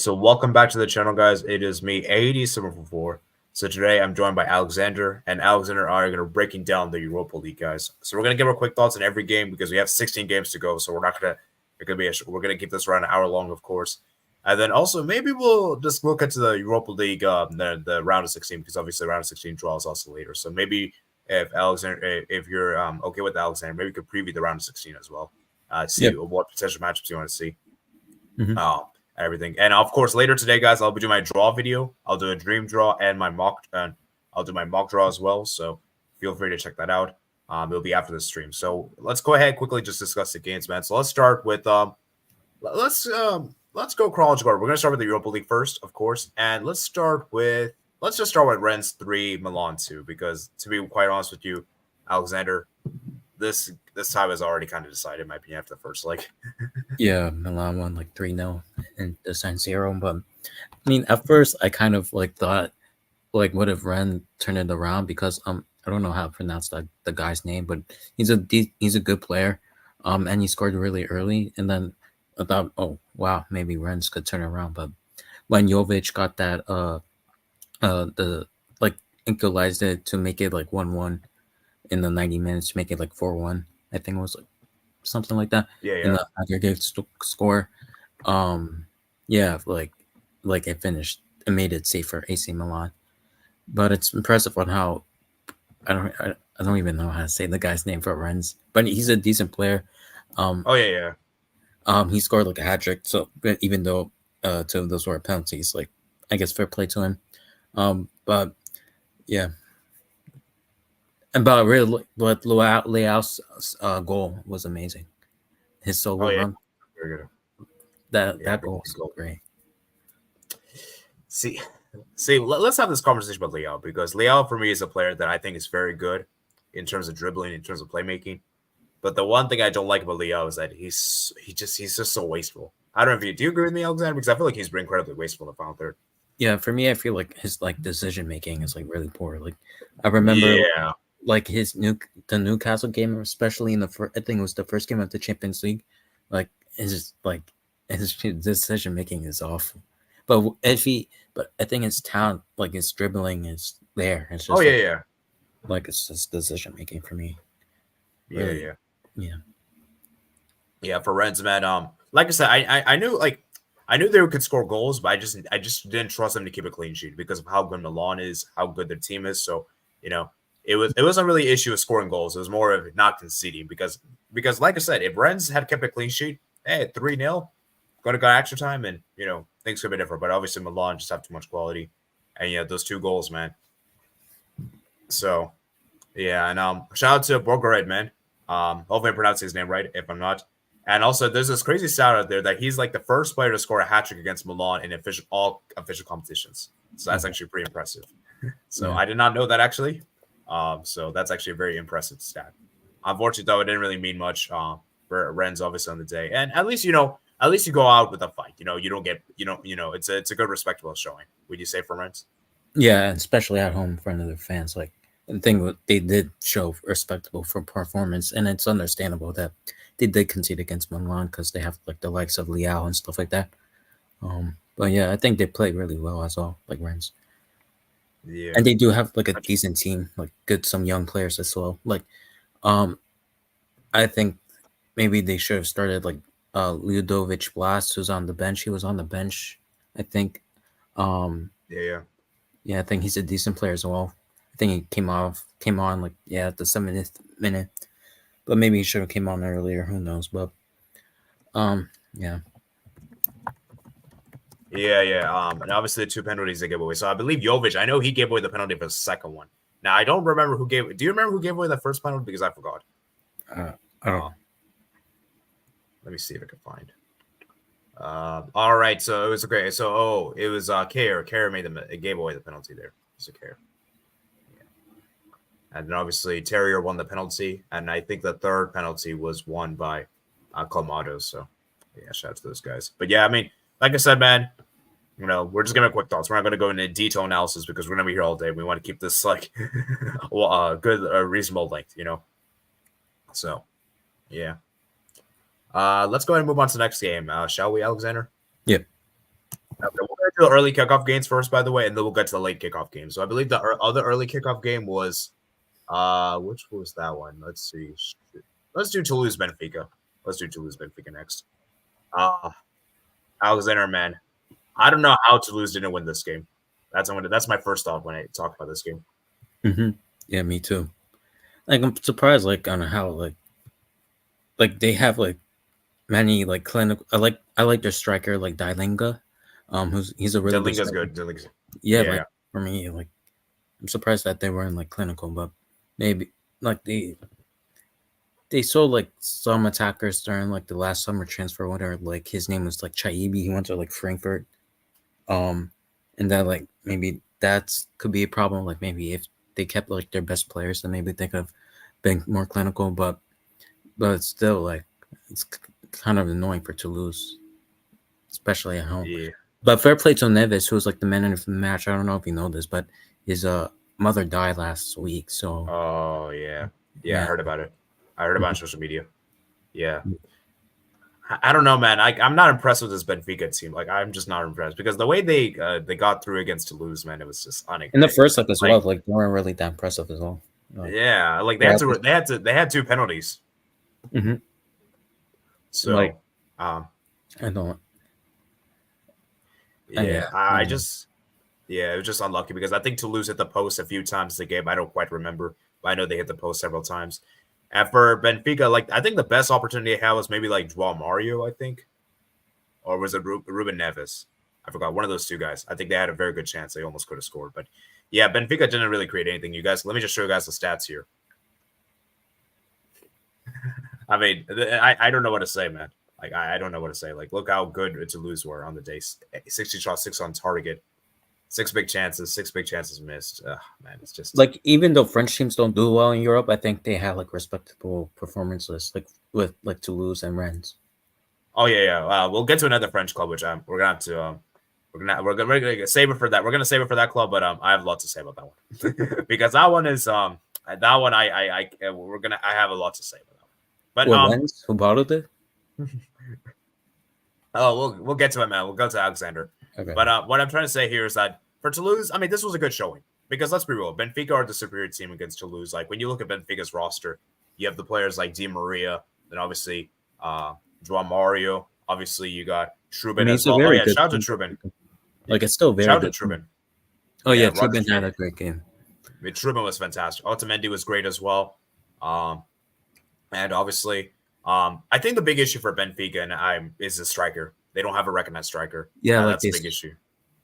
so welcome back to the channel, guys. It is me, 8744. So today I'm joined by Alexander, and Alexander and I are going to be breaking down the Europa League, guys. So we're going to give our quick thoughts on every game because we have 16 games to go. So we're going to keep this around an hour long, of course. And then also maybe we'll just look into the Europa League, the round of 16, because obviously round of 16 draws also later. So maybe if you're okay with Alexander, maybe we could preview the round of 16 as well. See what potential matchups you want to see. Everything. And of course, later today, guys, I'll be doing my draw video. I'll do a dream draw and I'll do my mock draw as well. So feel free to check that out. It'll be after the stream. So let's go ahead quickly just discuss the games, man. So let's start with let's go chronological order. We're gonna start with the Europa League first, of course, and let's just start with Rennes 3, Milan 2, because to be quite honest with you, Alexander, this time is already kind of decided, in my opinion, after the first leg. Yeah, Milan won like 3-0 in the San Siro. But I mean, at first I kind of thought what if Rennes turned it around, because I don't know how to pronounce the guy's name, but he's a good player, and he scored really early, and then I thought, oh wow, maybe Rennes could turn around. But when Jovic got that equalized it to make it 1-1 in the 90 minutes, to make it 4-1, I think it was something like that. In the aggregate score. It finished. It made it safe for AC Milan. But it's impressive on how I don't even know how to say the guy's name for Rennes, but he's a decent player. He scored a hat trick. So even though two of those were penalties, I guess fair play to him. But yeah. But really, but Leao's goal was amazing. His solo run. Very good. That goal was so great. See, let's have this conversation about Leao, because Leao for me is a player that I think is very good in terms of dribbling, in terms of playmaking. But the one thing I don't like about Leao is that he's just so wasteful. I don't know if do you agree with me, Alexander? Because I feel like he's been incredibly wasteful in the final third. Yeah, for me, I feel like his decision making is really poor. I remember the Newcastle game, especially in I think it was the first game of the Champions League. His decision making is awful. But I think his talent, his dribbling, is there. It's just it's just decision making for me. Yeah. For Rennes, man. Like I said, I knew they could score goals, but I just didn't trust them to keep a clean sheet because of how good Milan is, how good their team is. So it wasn't really an issue of scoring goals. It was more of not conceding because like I said, if Rennes had kept a clean sheet, 3-0, going to go extra time, and things could be different. But obviously Milan just have too much quality, and those 2 goals, man. So yeah, and shout out to Borgored, man. Hopefully I'm pronouncing his name right. If I'm not. And also, there's this crazy stat out there that he's the first player to score a hat trick against Milan in all official competitions. So that's actually pretty impressive. So I did not know that, actually. So that's actually a very impressive stat. Unfortunately, though, it didn't really mean much for Rennes, obviously, on the day. And at least you go out with a fight. You don't get it's a good, respectable showing. Would you say for Rennes? Yeah, especially at home in front of their fans. The thing, they did show respectable for performance, and it's understandable that they did concede against Milan because they have the likes of Leao and stuff like that. But yeah, I think they played really well as well, Rennes. Yeah, and they do have a decent team, some young players as well. I think maybe they should have started Ludovic Blas, who's on the bench. He was on the bench, I think. Yeah, I think he's a decent player as well. I think he came on at the 70th minute, but maybe he should have came on earlier. Who knows? But yeah. And obviously the 2 penalties they gave away. So I believe Jovic, I know he gave away the penalty for the second one. Now I don't remember who gave. Do you remember who gave away the first penalty? Because I forgot. Let me see if I can find. All right, so it was great. So it was Kerr. Kerr gave away the penalty there. So Kerr. And then obviously Terrier won the penalty, and I think the third penalty was won by Clamato. So yeah, shout out to those guys. But yeah, I mean, like I said, man, we're just gonna quick thoughts. We're not gonna go into detail analysis because we're gonna be here all day. We want to keep this good, reasonable length, So yeah. Let's go ahead and move on to the next game. Shall we, Alexander? Yeah. Okay, we're going to do the early kickoff games first, by the way, and then we'll get to the late kickoff games. So I believe the other early kickoff game was, which was that one? Let's see. Let's do Toulouse Benfica. Let's do Toulouse Benfica next. Alexander, man, I don't know how Toulouse didn't win this game. That's my first thought when I talk about this game. Mm-hmm. Yeah, me too. Like, I'm surprised, like, on how like they have like many like clinical. I like their striker, like Dylinga. He's a really Dylinga's good. Yeah, like for me, like I'm surprised that they weren't like clinical, but maybe like they sold like some attackers during like the last summer transfer winter. Like his name was like Chaibi. He went to like Frankfurt. And then like maybe that's could be a problem. Like maybe if they kept like their best players, then maybe they could have been more clinical. But it's still like it's kind of annoying for Toulouse, especially at home. Yeah. But fair play to Neves, who was like the man of the match. I don't know if you know this, but his mother died last week. So oh yeah. I heard about it. I heard about it on social media. Yeah. I don't know, man. I'm not impressed with this Benfica team. Like, I'm just not impressed because the way they got through against Toulouse, man, it was just unexpected. In the first half as well, like they weren't really that impressive as well. Yeah, like they had 2 penalties. Mm-hmm. So, like, I don't. Yeah, it was just unlucky because I think Toulouse hit the post a few times the game. I don't quite remember, but I know they hit the post several times. And for Benfica, like I think the best opportunity they had was maybe like João Mario, I think, or was it Ruben Neves? I forgot, one of those two guys. I think they had a very good chance. They almost could have scored, but yeah, Benfica didn't really create anything. You guys, let me just show you guys the stats here. I mean, I don't know what to say, man. Like I don't know what to say. Like, look how good Toulouse were on the day. 60 shots, 6 on target. 6 big chances missed. Man, it's just like even though French teams don't do well in Europe, I think they have like respectable performances, like with like Toulouse and Rennes. Oh yeah. We'll get to another French club, which we're gonna have to we're gonna save it for that. We're gonna save it for that club, but I have a lot to say about that one because that one is I have a lot to say about that one. But Rennes, who bottled it? Oh, we'll get to it, man. We'll go to Alexander. Okay. But what I'm trying to say here is that for Toulouse, I mean, this was a good showing because let's be real, Benfica are the superior team against Toulouse. Like when you look at Benfica's roster, you have the players like Di Maria, then obviously João Mario. Obviously, you got Trubin as well. Oh yeah, shout out to Trubin. Like it's still very shout out to Trubin. Oh yeah, Trubin had a great game. I mean, Trubin was fantastic. Otamendi was great as well. And obviously, I think the big issue for Benfica is the striker. They don't have a recognized striker. Yeah, like that's a big issue.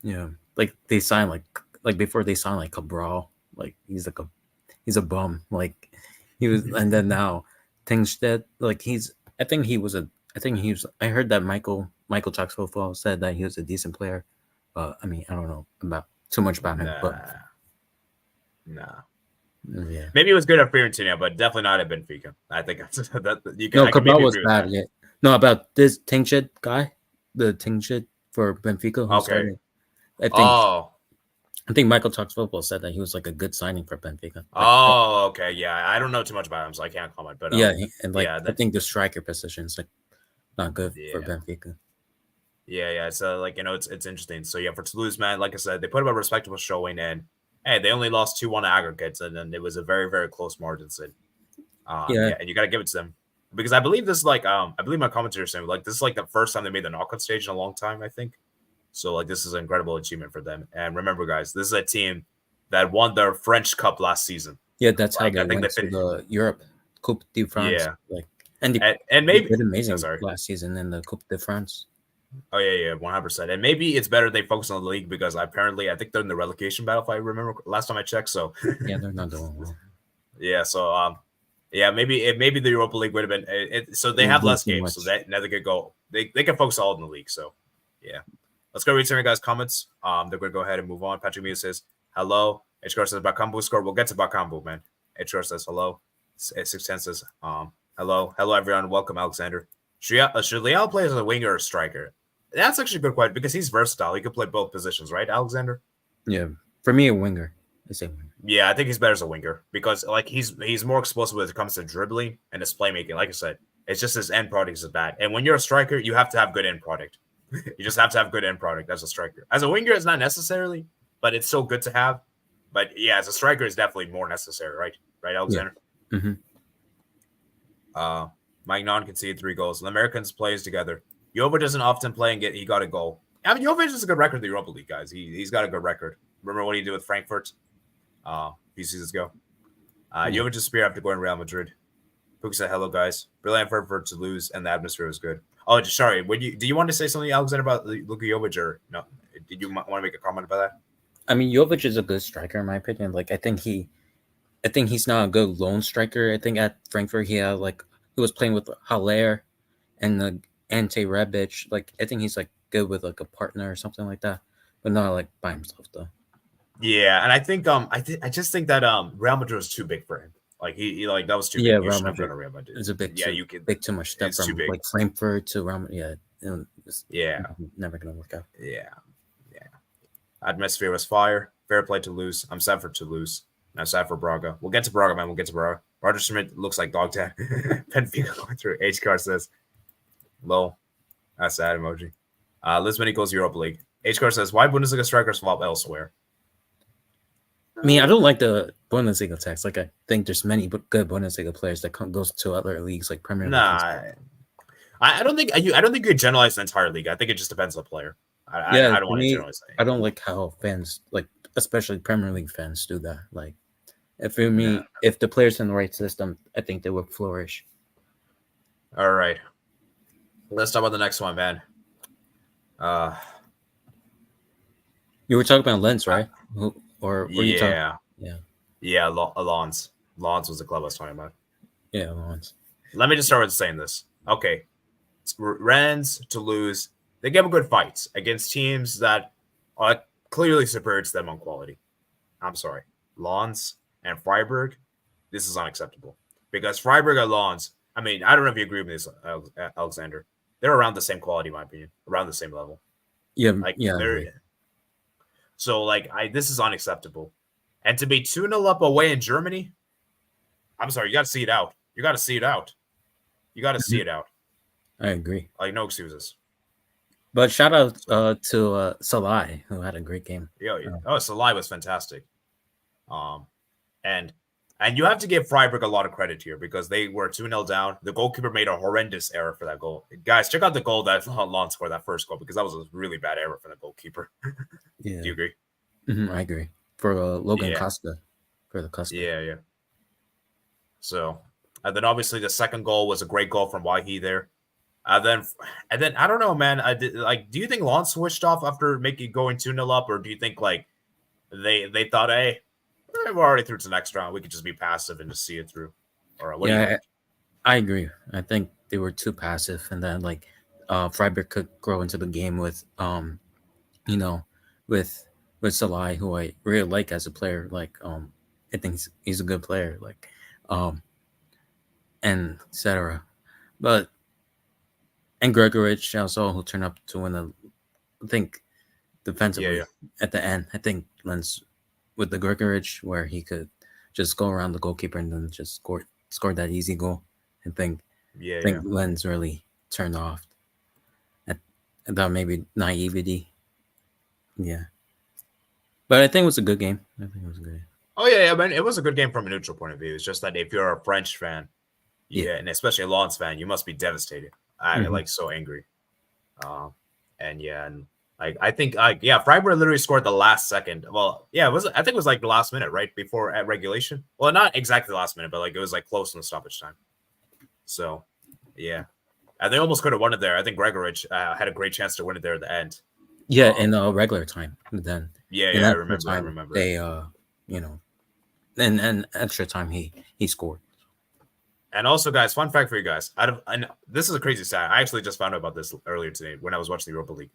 Yeah, like they signed like before they signed like Cabral, like he's a bum. Like he was, and then now Tingstedt, like I heard that Michael Jackson said that he was a decent player. I mean, I don't know about too much about him, but yeah, maybe it was good at Fiorentina, but definitely not at Benfica. I think that you can. No, Cabral was bad. Yeah, no, about this Tingstedt guy, the Tingstedt for Benfica. Okay. I think Michael Talks Football said that he was like a good signing for Benfica. Oh, okay. Yeah, I don't know too much about him, so I can't comment. But I think the striker position is like not good for Benfica. Yeah. So like it's interesting. So yeah, for Toulouse, man, like I said, they put up a respectable showing, and hey, they only lost 2-1 aggregates, and then it was a very very close margin. So and you got to give it to them because I believe this is like I believe my commentator saying like this is like the first time they made the knockout stage in a long time. I think. So, like, this is an incredible achievement for them. And remember, guys, this is a team that won their French Cup last season. Yeah, that's how they went to the Europe Coupe de France. Yeah. Like, and maybe they did amazing last season in the Coupe de France. Oh, yeah, 100%. And maybe it's better they focus on the league because I think they're in the relegation battle, if I remember last time I checked. So yeah, they're not doing well. Yeah, so maybe the Europa League would have been so they have less games, so that now they could go. They can focus all in the league. So yeah. Let's go read some of you guys' comments. They're going to go ahead and move on. Patrick Mia says, hello. HCR says, Bakambu score. We'll get to Bakambu, man. HCR says, hello. 610 says, hello. Hello, everyone. Welcome, Alexander. Should Leal play as a winger or striker? That's actually a good question because he's versatile. He could play both positions, right, Alexander? Yeah. For me, a winger. I say winger. Yeah, I think he's better as a winger because like he's more explosive when it comes to dribbling and his playmaking. Like I said, it's just his end product is bad. And when you're a striker, you have to have good end product. You just have to have good end product as a striker. As a winger, it's not necessarily, but it's still good to have. But yeah, as a striker, it's definitely more necessary, right? Right, Alexander? Yeah. Mm-hmm. Mike Non conceded 3 goals. The Americans plays together. Jovic doesn't often play and he got a goal. I mean, Jovic has a good record in the Europa League, guys. He's got a good record. Remember what he did with Frankfurt a few seasons ago? Jovic disappeared after going to Real Madrid. Pook said, hello, guys. Brilliant effort to lose, and the atmosphere was good. Oh, sorry. Do you want to say something, Alexander, about Luka Jovic, or no? Did you want to make a comment about that? I mean, Jovic is a good striker, in my opinion. Like, I think he's not a good lone striker. I think at Frankfurt, he was playing with Haller and Ante Rebic. Like, I think he's like good with like a partner or something like that, but not like by himself though. Yeah, and I think I just think that Real Madrid was too big for him. Like he like that was too big. Yeah, Real Madrid. It's a big. Yeah, you can big too much step from like Frankfurt to Real Madrid. Yeah, never gonna work out. Yeah. Atmosphere was fire. Fair play to lose. I'm sad for Toulouse. I'm sad for Braga. We'll get to Braga, man. We'll get to Braga. Roger Schmidt looks like dog dad. Benfica going through. H-Car says, low. That's sad emoji. Lisbon equals Europa League. H-Car says, why Bundesliga strikers flop elsewhere? I mean, I don't like the Bundesliga tax. Like, I think there's many good Bundesliga players that goes to other leagues like Premier League. Nah, I don't think you could generalize the entire league. I think it just depends on the player. I don't want to generalize anything. I don't like how fans, like, especially Premier League fans, do that. Like, if the players in the right system, I think they would flourish. All right. Let's talk about the next one, man. You were talking about Lens, right? Or you talking? Yeah. Lens. Lens was the club I was talking about. Yeah, Lens. Let me just start with saying this. Okay, Rennes, Toulouse, they give good fights against teams that are clearly superior to them on quality. I'm sorry, Lens and Freiburg, this is unacceptable because Freiburg and Lens. I mean, I don't know if you agree with this, Alexander. They're around the same quality, in my opinion, around the same level. Yeah, So, this is unacceptable. And to be 2-0 up away in Germany, I'm sorry, you got to see it out. You got to see it out. I agree. Like, no excuses. But shout out to Salah, who had a great game. Yeah. Salah was fantastic. And you have to give Freiburg a lot of credit here because they were 2-0 down. The goalkeeper made a horrendous error for that goal. Guys, check out the goal that Lens scored, that first goal, because that was a really bad error for the goalkeeper. Yeah. Do you agree? I agree. For Logan Costa. For the Costa. Yeah. So, and then obviously the second goal was a great goal from Wahi there. And then I don't know, man. Do you think Lens switched off after going 2-0 up, or do you think they thought, hey, we're already through to the next round, we could just be passive and just see it through? Or what? Yeah, I agree. I think they were too passive, and then Freiburg could grow into the game with with Salah, who I really like as a player. I think he's a good player. And etc. And Gregorich also, who turned up to win I think defensively at the end. I think Lens with the Gregorich, where he could just go around the goalkeeper and then just score that easy goal. I think Lens really turned off. I thought maybe naivety. Yeah. But I think it was a good game. Oh, yeah, man. It was a good game from a neutral point of view. It's just that if you're a French fan, and especially a Lens fan, you must be devastated. I'm so angry. I think Freiburg literally scored the last second. Well, I think it was the last minute, right before at regulation. Well, not exactly the last minute, but it was close in the stoppage time. So, yeah, and they almost could have won it there. I think Gregorich had a great chance to win it there at the end. Yeah, in regular time. Then I remember. They in extra time he scored. And also, guys, fun fact for you guys. This is a crazy stat. I actually just found out about this earlier today when I was watching the Europa League.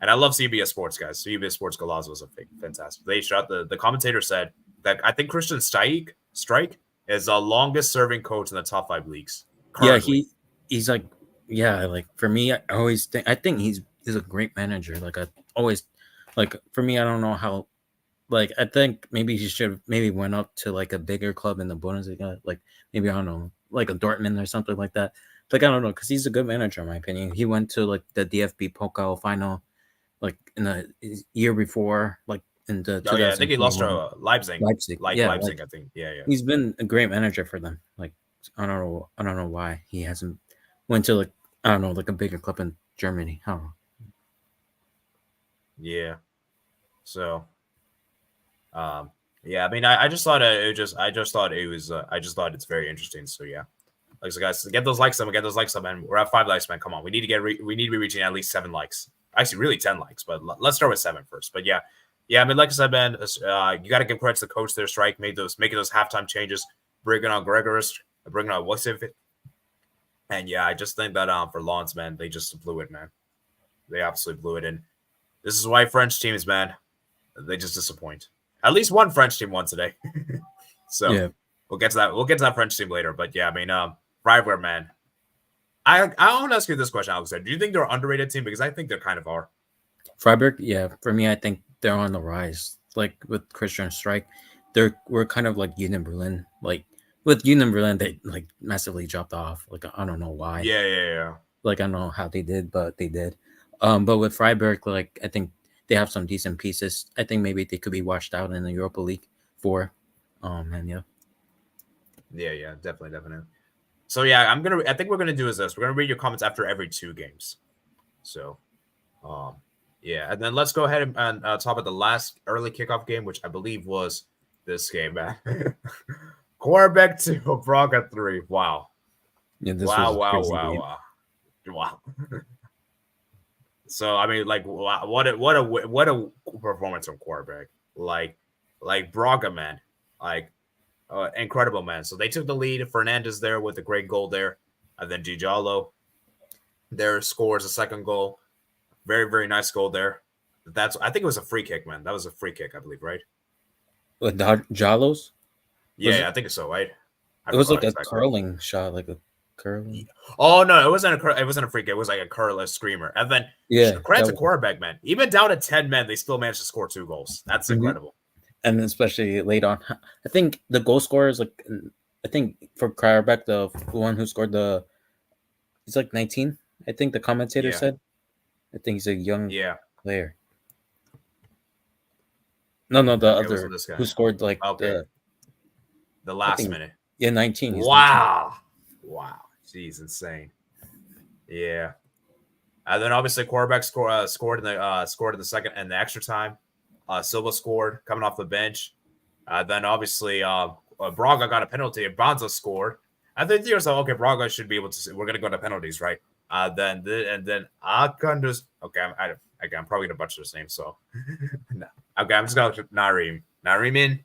And I love CBS Sports, guys. CBS Sports Galazzo was fantastic. They the commentator said that I think Christian Streich is the longest serving coach in the top 5 leagues. Currently. Yeah, he's for me, I think he's a great manager. For me, I don't know how. I think maybe he should went up to a bigger club in the Bundesliga. Maybe, I don't know, a Dortmund or something like that. like I don't know, because he's a good manager in my opinion. He went to like the DFB Pokal final, like in the year before, like in the I think he lost to Leipzig. Leipzig. Like Yeah, Leipzig, like I think. Yeah. he's been a great manager for them. Like I don't know why he hasn't went to like I don't know like a bigger club in Germany. I don't know. Yeah. So, yeah. I mean, I just thought I just thought it was. I just thought it's very interesting. So yeah. Like so, guys, get those likes up, and we're at 5 likes, man. Come on, we need to we need to be reaching at least 7 likes. Actually, really 10 likes, but let's start with 7 first. But yeah. I mean, like I said, man, you got to give credit to the coach there. Strike making those halftime changes, bringing on Gregoris, bringing on Wosif. And yeah, I just think that for Lens, man, they just blew it, man. They absolutely blew it. And this is why French teams, man, they just disappoint. At least one French team won today. So yeah. We'll get to that. We'll get to that French team later. But yeah, I mean, Freiburg, man. I want to ask you this question, Alex. Do you think they're an underrated team? Because I think they kind of are. Freiburg, yeah. For me, I think they're on the rise. Like with Christian Streich, we're kind of like Union Berlin. Like with Union Berlin, they like massively dropped off. Like I don't know why. Yeah. Like I don't know how they did, but they did. But with Freiburg, like I think they have some decent pieces. I think maybe they could be washed out in the Europa League for. And yeah. Yeah, definitely. So yeah, I think we're gonna do is this. We're gonna read your comments after every 2 games. So, yeah, and then let's go ahead and talk about the last early kickoff game, which I believe was this game, man. Quarterback 2, Braga 3. Wow. Yeah, this wow. So I mean, like, what a performance from quarterback. Like Braga, man. Like. Incredible, man. So they took the lead. Fernandez there with a great goal there. And then Giallo there scores a second goal. Very, very nice goal there. I think it was a free kick, man. That was a free kick, I believe, right? With Giallo's? Yeah, I think so, right? It was like a curling shot, like a curling. Oh no, it wasn't a free kick. It was like a curler screamer. And then credit to quarterback, man. Even down to 10 men, they still managed to score 2 goals. That's incredible. And especially late on, I think the goal scorer is like, I think for Krierbeck, the one who scored he's like 19. I think the commentator said. I think he's a young player. No, the other who scored like the last minute. Yeah, 19. Wow. 19. Wow. Jeez, insane. Yeah. And then obviously quarterback scored in the second and the extra time. Silva scored coming off the bench. Then obviously Braga got a penalty. Banza scored. I think you're like, okay, Braga should be able to. We're gonna go to penalties, right? Then Akundus. Okay, I'm probably gonna butcher his name. So no. Okay, I'm just going to Narim. Narimin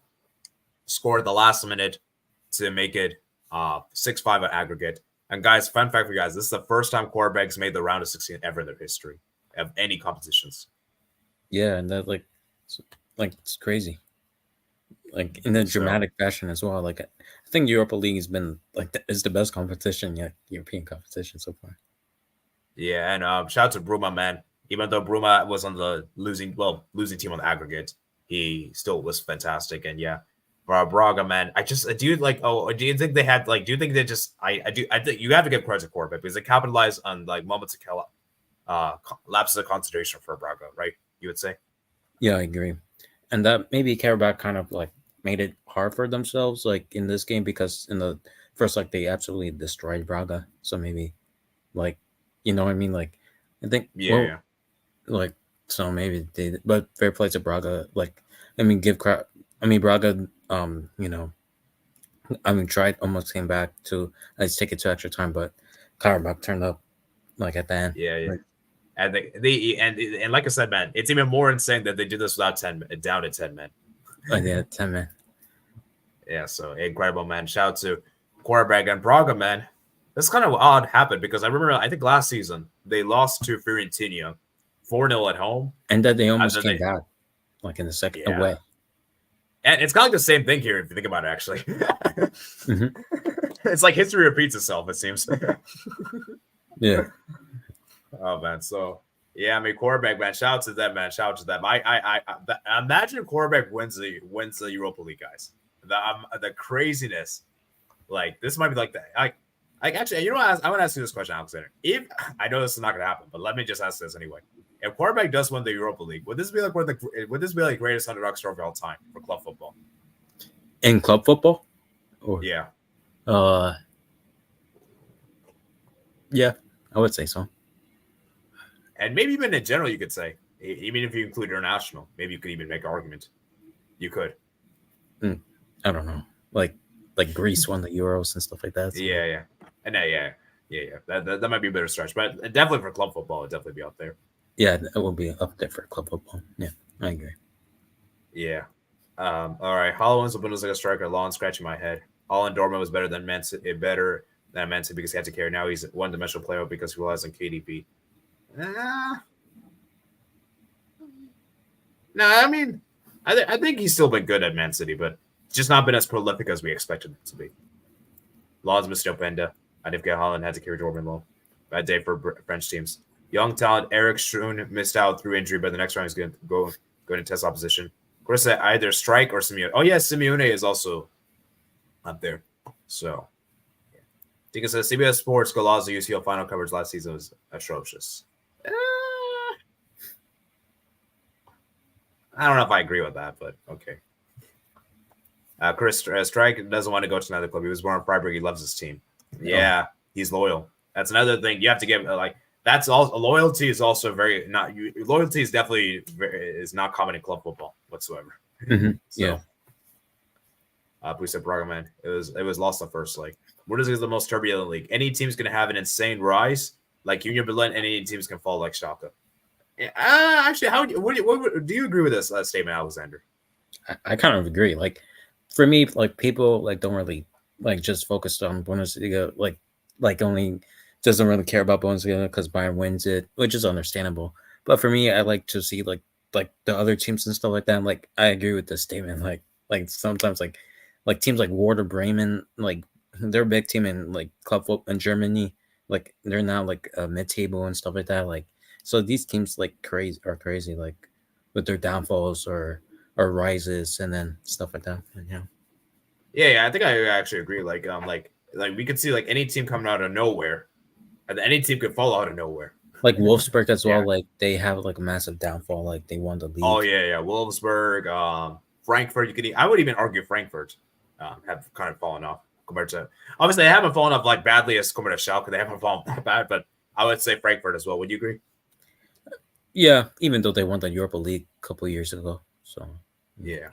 scored the last minute to make it 6-5 at aggregate. And guys, fun fact for you guys: this is the first time quarterbacks made the round of 16 ever in their history of any competitions. Yeah, and that it's crazy, like in a dramatic fashion as well. Like I think Europa League has been is the best competition, European competition so far. Yeah, and shout out to Bruma, man. Even though Bruma was on the losing team on the aggregate, he still was fantastic. And yeah, Braga, man, do you think they had do you think they just I think you have to give credit to quarterback because they capitalized on moments of lapses of concentration for Braga, right? You would say. Yeah, I agree. And that maybe Karabakh kind of made it hard for themselves in this game because in the first they absolutely destroyed Braga. So maybe you know what I mean? I think so maybe they, but fair play to Braga. Braga tried, almost came back to take it to extra time, but Karabakh turned up at the end. Yeah. And and like I said, man, it's even more insane that they did this without down to 10 men. Oh, yeah, 10 men. Yeah, so incredible, man. Shout out to quarterback and Braga, man. This kind of odd happened because I remember, I think last season they lost to Fiorentina 4-0 at home. And then they almost came back, in the second away. And it's kind of the same thing here if you think about it, actually. It's like history repeats itself, it seems. Yeah. Oh man, so yeah, quarterback, man. Shout out to them, man. Shout out to them. I imagine quarterback wins the Europa League, guys. The craziness, this might be Actually, you know what? I want to ask you this question, Alexander. If I know this is not going to happen, but let me just ask this anyway. If quarterback does win the Europa League, would this be like greatest underdog trophy of all time for club football? In club football? Or, yeah. Yeah, I would say so. And maybe even in general, you could say, even if you include international, maybe you could even make an argument. You could. I don't know. Like Greece won the Euros and stuff like that. So. Yeah. And yeah. That might be a better stretch, but definitely for club football, it'd definitely be up there. Yeah, it will be up there for club football. Yeah, I agree. Yeah. All right. Holland's a Bundesliga striker. Long scratching my head. Holland Dortmund was better than Mensa because he had to carry. Now he's a one-dimensional player because he relies on KDB. No, I mean, I think he's still been good at Man City, but just not been as prolific as we expected him to be. Lawns missed Openda. I didn't get Holland had to carry Dortmund low. Bad day for French teams. Young talent Eric Schroon missed out through injury, but the next round is going to test opposition. Of course, either Strike or Simeone. Oh yeah, Simeone is also up there. So, yeah. I think it says CBS Sports Golazo UCL final coverage last season was atrocious. I don't know if I agree with that, but okay. Chris Strike doesn't want to go to another club. He was born in Freiburg. He loves his team. Yeah, he's loyal. That's another thing you have to give. That's all. Loyalty is also loyalty is definitely is not common in club football whatsoever. Mm-hmm. So, yeah. We said Braga, man. It was lost the first leg. Bundesliga is the most turbulent league. Any team's gonna have an insane rise, like Union Berlin. Any teams can fall like Schalke. Actually, do you agree with this statement, Alexander? I kind of agree. Like, for me, like people like don't really like just focused on Bundesliga, like only doesn't really care about Bundesliga because Bayern wins it, which is understandable. But for me, I like to see like the other teams and stuff like that. Like, I agree with this statement. Like sometimes like teams like Werder Bremen, like they're a big team in like club football in Germany. Like they're now like mid-table and stuff like that. Like. So these teams like are crazy, like with their downfalls or rises and then stuff like that. Yeah, I think I actually agree. Like we could see like any team coming out of nowhere, and any team could fall out of nowhere. Like Wolfsburg as well. Like they have like a massive downfall. Like they won the league. Oh yeah. Wolfsburg, Frankfurt. I would even argue Frankfurt have kind of fallen off compared to. Obviously, they haven't fallen off like badly as compared to Schalke. They haven't fallen that bad, but I would say Frankfurt as well. Would you agree? Yeah, even though they won the Europa League a couple of years ago. So yeah,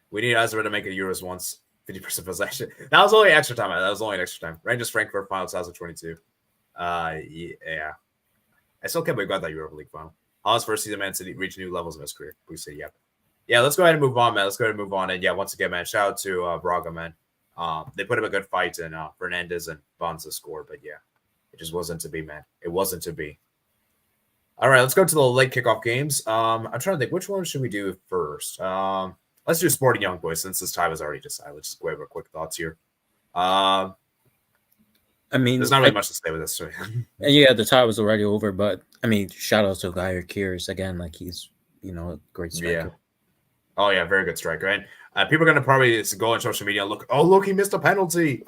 we need Ezra to make a Euros once. 50% possession. That was only extra time. Rangers Frankfurt final 2022. Yeah. I still can't believe we got that Europa League final. Holland's first season, Man City reached new levels in his career. We say yep. Yeah, let's go ahead and move on, man. And yeah, once again, man, shout out to Braga, man. They put up a good fight, and Fernandez and Bonza scored, but yeah, it just wasn't to be, man. It wasn't to be. All right, let's go to the late kickoff games. I'm trying to think, which one should we do first? Let's do Sporting Young Boys since this tie was already decided. Let's just go over quick thoughts here. I mean, there's not really much to say with this. So. Yeah, the tie was already over, but I mean, shout out to Guy Kiers again. Like he's, a great striker. Yeah. Oh yeah, very good striker. And people are gonna probably go on social media and look, he missed a penalty.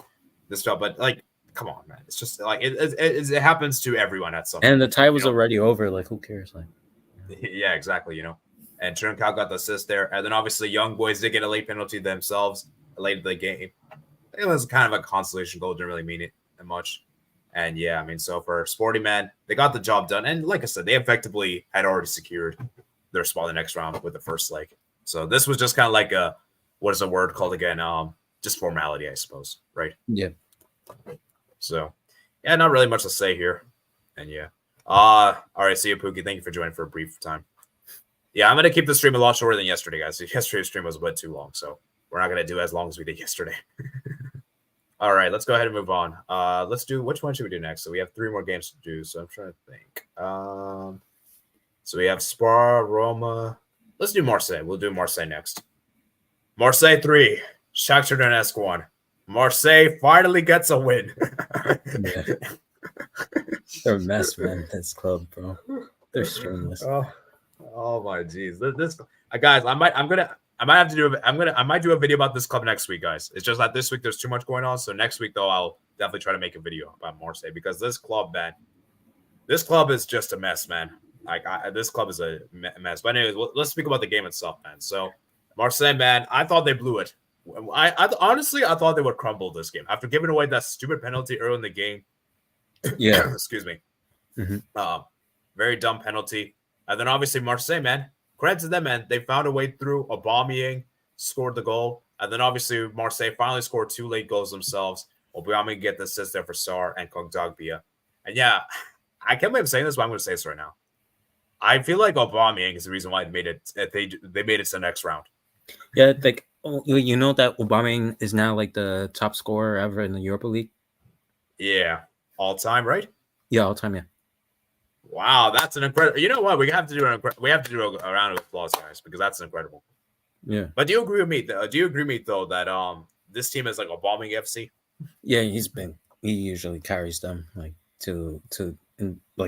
This stuff, but like, come on, man. It's just like it happens to everyone at some. And the tie was already over. Like, who cares? Like, yeah, exactly. And Trincao got the assist there, and then obviously Young Boys did get a late penalty themselves late in the game. It was kind of a consolation goal. Didn't really mean it that much. And yeah, I mean, so for Sporting, man, they got the job done. And like I said, they effectively had already secured their spot in the next round with the first leg. So this was just kind of like what is the word called again? Just formality, I suppose, right? Yeah. So yeah, not really much to say here. And yeah. All right, see you, Pookie. Thank you for joining for a brief time. Yeah, I'm gonna keep the stream a lot shorter than yesterday, guys. Yesterday's stream was a bit too long, so we're not gonna do as long as we did yesterday. All right, let's go ahead and move on. Let's do which one should we do next? So we have 3 more games to do. So I'm trying to think. So we have Spa, Roma. Let's do Marseille. We'll do Marseille next. Marseille 3, Shakhtar Donetsk 1. Marseille finally gets a win. Yeah. They're a mess, man. This club, bro. They're streamless. Oh my geez. This guys, I'm I might have to do. I might do a video about this club next week, guys. It's just that this week there's too much going on. So next week though, I'll definitely try to make a video about Marseille because this club, man, this club is just a mess, man. Like this club is a mess. But anyways, let's speak about the game itself, man. So Marseille, man, I thought they blew it. I honestly I thought they would crumble this game after giving away that stupid penalty early in the game. Yeah, excuse me. Mm-hmm. Very dumb penalty, and then obviously Marseille, man. Credit to them, man. They found a way through. Aubameyang scored the goal. And then obviously Marseille finally scored 2 late goals themselves. Aubameyang get the assist there for Sarr and Kondogbia. And yeah, I can't believe I'm saying this, but I'm going to say this right now. I feel like Aubameyang is the reason why they made it to the next round. Yeah, like you know that Aubameyang is now like the top scorer ever in the Europa League. Yeah, all time, right? Yeah, all time. Yeah. Wow, that's an incredible. You know what? We have to do a round of applause, guys, because that's incredible. Yeah. But do you agree with me? Do you agree with me though that this team is like a bombing FC? Yeah, he usually carries them like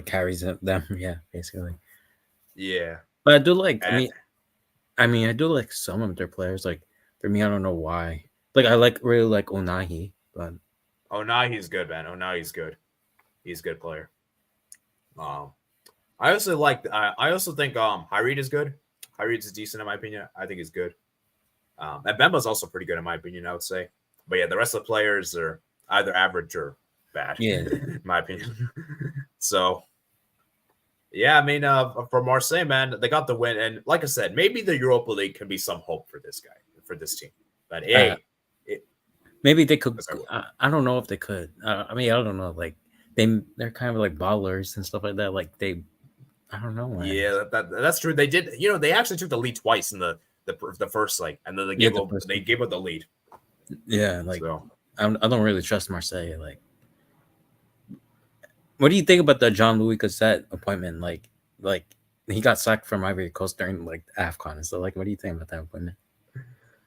carries them. Yeah, basically. Yeah. But I do like. I mean, I do like some of their players. Like for me, I don't know why. Like I really like Onahi, but Onahi's good, man. Onahi's good. He's a good player. I also like. I also think Harid is good. Harid is decent in my opinion. I think he's good. And Bemba's also pretty good in my opinion. I would say, but yeah, the rest of the players are either average or bad. Yeah, in my opinion. So, yeah, I mean, for Marseille, man, they got the win, and like I said, maybe the Europa League can be some hope for this team. But hey, maybe they could. I don't know if they could. I mean, I don't know. Like they're kind of like ballers and stuff like that. Like I don't know. Man. Yeah, that's true. They did. You know, they actually took the lead twice in the first leg, and then they gave up the lead. Yeah, like so. I don't really trust Marseille. Like, what do you think about the Jean-Louis Cassette appointment? Like he got sacked from Ivory Coast during like AFCON. So like, what do you think about that appointment?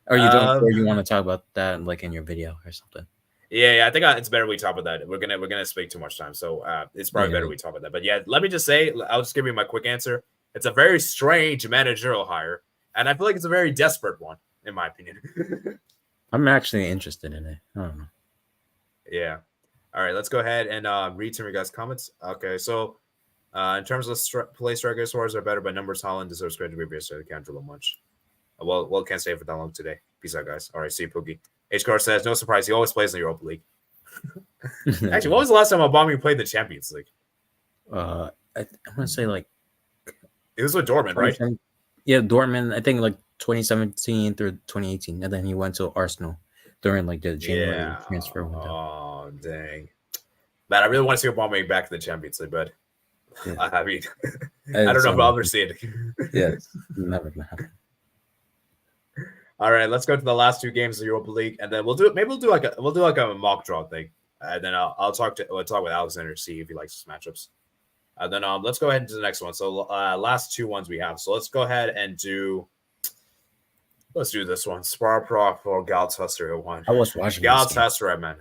Or you don't? Or you want to talk about that like in your video or something? Yeah, I think it's better we talk about that. We're gonna speak too much time, so it's probably better we talk about that. But yeah, let me just say, I'll just give you my quick answer. It's a very strange managerial hire, and I feel like it's a very desperate one, in my opinion. I'm actually interested in it. I don't know. Yeah. All right, let's go ahead and read some of your guys' comments. Okay, so in terms of play strikers, Suarez are better, but numbers Holland deserves credit to be yesterday. Can't dribble much. Well, can't stay for that long today. Peace out, guys. All right, see you, Pookie. H-Car says, no surprise, he always plays in the Europa League. Actually, what was the last time Aubameyang played the Champions League? I want to say like it was with Dortmund, right? Yeah, Dortmund. I think like 2017 through 2018, and then he went to Arsenal during like the January transfer window. Oh, dang! Man, I really want to see Aubameyang back in the Champions League, but I mean, I don't know if I'll ever see it. Yeah, it's never gonna happen. All right, let's go to the last 2 games of the Europa League, and then we'll do like a mock draw thing, and then I'll talk with Alexander to see if he likes his matchups. And then let's go ahead into the next one. So last 2 ones we have. So let's go ahead and let's do this one. Spar Prague for Galatasaray 1. I was watching Galatasaray, man.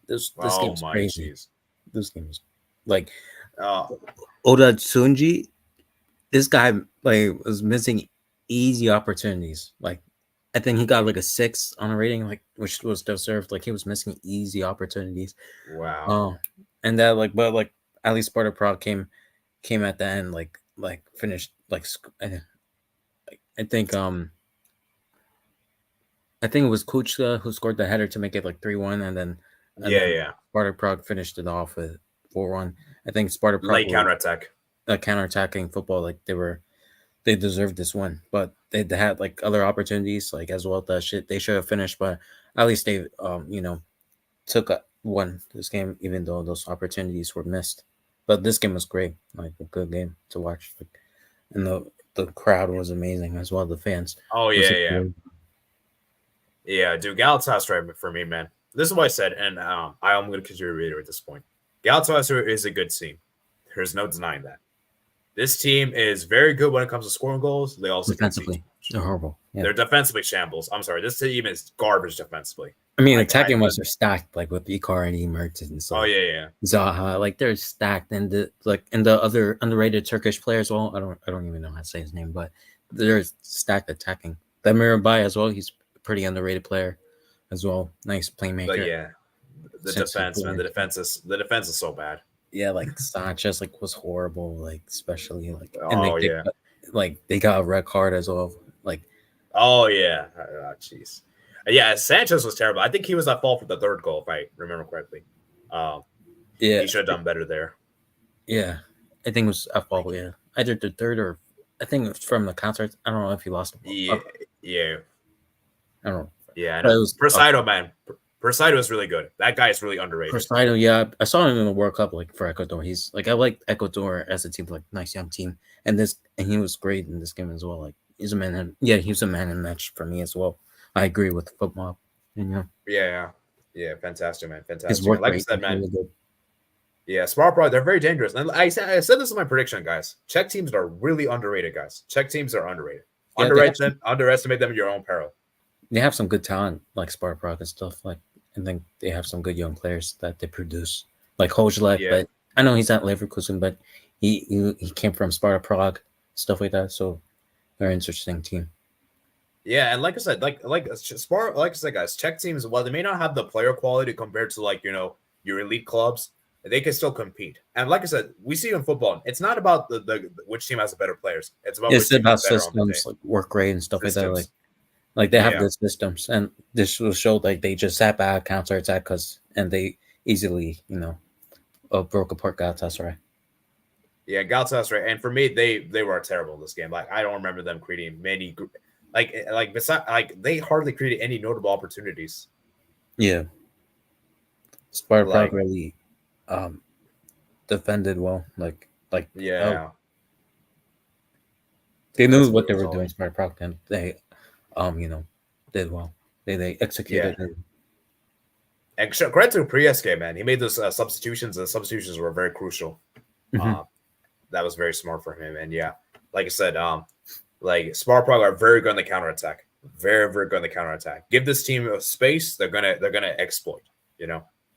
This game's crazy. Geez. This game is like Oda Tsunji. This guy like was missing easy opportunities. Like I think he got like a 6 on a rating, like which was deserved. Like he was missing easy opportunities. Wow. And that but at least Sparta Prague came at the end, like finished like I think it was Kuchka who scored the header to make it like 3-1, and then Sparta Prague finished it off with 4-1. I think Sparta Prague late counterattack. Counterattacking football, like they deserved this one, but they had like other opportunities, like as well. That shit they should have finished, but at least they won this game, even though those opportunities were missed. But this game was great, like a good game to watch, and the crowd was amazing as well. The fans. Oh yeah. Dude, Galatasaray for me, man. This is what I said, and I'm going to continue to reiterate this point. Galatasaray is a good team. There's no denying that. This team is very good when it comes to scoring goals. They also defensively, they're horrible. Yeah. They're defensively shambles. I'm sorry, this team is garbage defensively. I mean, attacking ones are stacked, like with Icardi, Mertens, and so. Oh yeah. Zaha, like they're stacked, and the other underrated Turkish players. Well, I don't even know how to say his name, but they're stacked attacking. Demirbay as well. He's a pretty underrated player as well. Nice playmaker. But yeah, the defense, man, the defense is so bad. Yeah, like Sanchez was horrible, like especially and they got a red card as well. Like, oh yeah, jeez, yeah, Sanchez was terrible. I think he was at fault for the third goal, if I remember correctly. He should have done better there. Yeah, I think it was at fault. Yeah, either the third or I think it was from the concert. I don't know if he lost the ball. Yeah. I don't know. Yeah, I know. Persaido, man. Persaido is really good. That guy is really underrated. Persaido, yeah. I saw him in the World Cup, for Ecuador. He's I like Ecuador as a team, nice young team. And he was great in this game as well. Like, he's a man. He was a man in match for me as well. I agree with football. Yeah, fantastic, man. Fantastic. Like I said, man. Really yeah, Smart Pro, they're very dangerous. And I said this is my prediction, guys. Czech teams are really underrated, guys. Czech teams are underrated. Yeah, underestimate them at your own peril. They have some good talent, like Sparta Prague and stuff. I think they have some good young players that they produce, like Hojlek. Yeah. But I know he's at Leverkusen, but he came from Sparta Prague, stuff like that. So, very interesting team. Yeah, and like I said, Sparta, like I said, guys, Czech teams, while they may not have the player quality compared to your elite clubs, they can still compete. And like I said, we see in football, it's not about the which team has the better players. It's about systems, like work rate and stuff like that. Like they have good systems, and this will show they just sat back, counter attack, and they easily broke apart Galatasaray. Yeah, Galatasaray, and for me, they were terrible in this game. Like, I don't remember them creating many, they hardly created any notable opportunities. Yeah, Sparta Prague really defended well. Yeah, they knew what they were doing. Sparta Prague, and they did well. They executed. Yeah. And credit to Prieske, man. He made those substitutions, and the substitutions were very crucial. Mm-hmm. That was very smart for him. And yeah, like I said, Sparta Prague are very good on the counterattack. Very, very good on the counterattack. Give this team space, they're gonna exploit.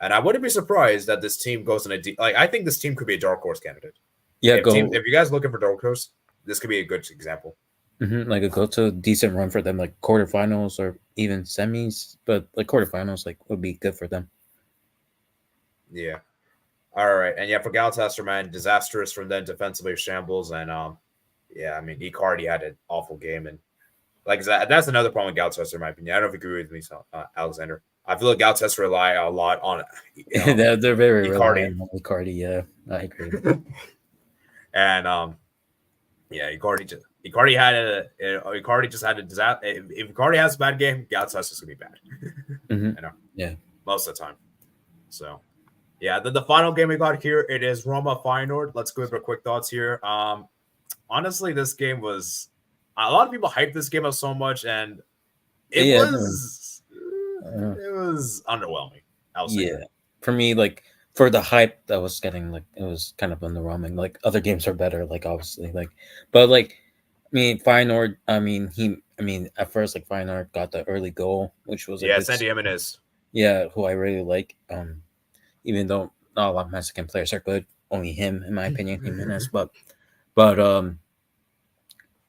And I wouldn't be surprised that this team goes in I think this team could be a dark horse candidate. Yeah, if you guys looking for dark horse, this could be a good example. Mm-hmm. Go to a decent run for them, like quarterfinals or even semis, but quarterfinals would be good for them. Yeah. All right. And yeah, for Galatasaray, man, disastrous from them defensively shambles. And Icardi had an awful game. And like I said, that's another problem with Galatasaray, in my opinion. I don't know if you agree with me, Alexander. I feel like Galatasaray rely a lot on they're very reliant on Icardi. Yeah, I agree. And Icardi just had a disaster. If Icardi has a bad game, Galatasaray is gonna be bad. Mm-hmm. Yeah, most of the time. So, yeah. Then the final game we got here, it is Roma Feyenoord. Let's go over quick thoughts here. Honestly, this game was a lot of people hyped this game up so much, and it was underwhelming. I'll say that. For me, for the hype that was getting, it was kind of underwhelming. Other games are better, obviously, but Feyenoord. At first, Feyenoord got the early goal, which was Santi Jimenez. Yeah, who I really like. Even though not a lot of Mexican players are good, only him, in my opinion, Jimenez. But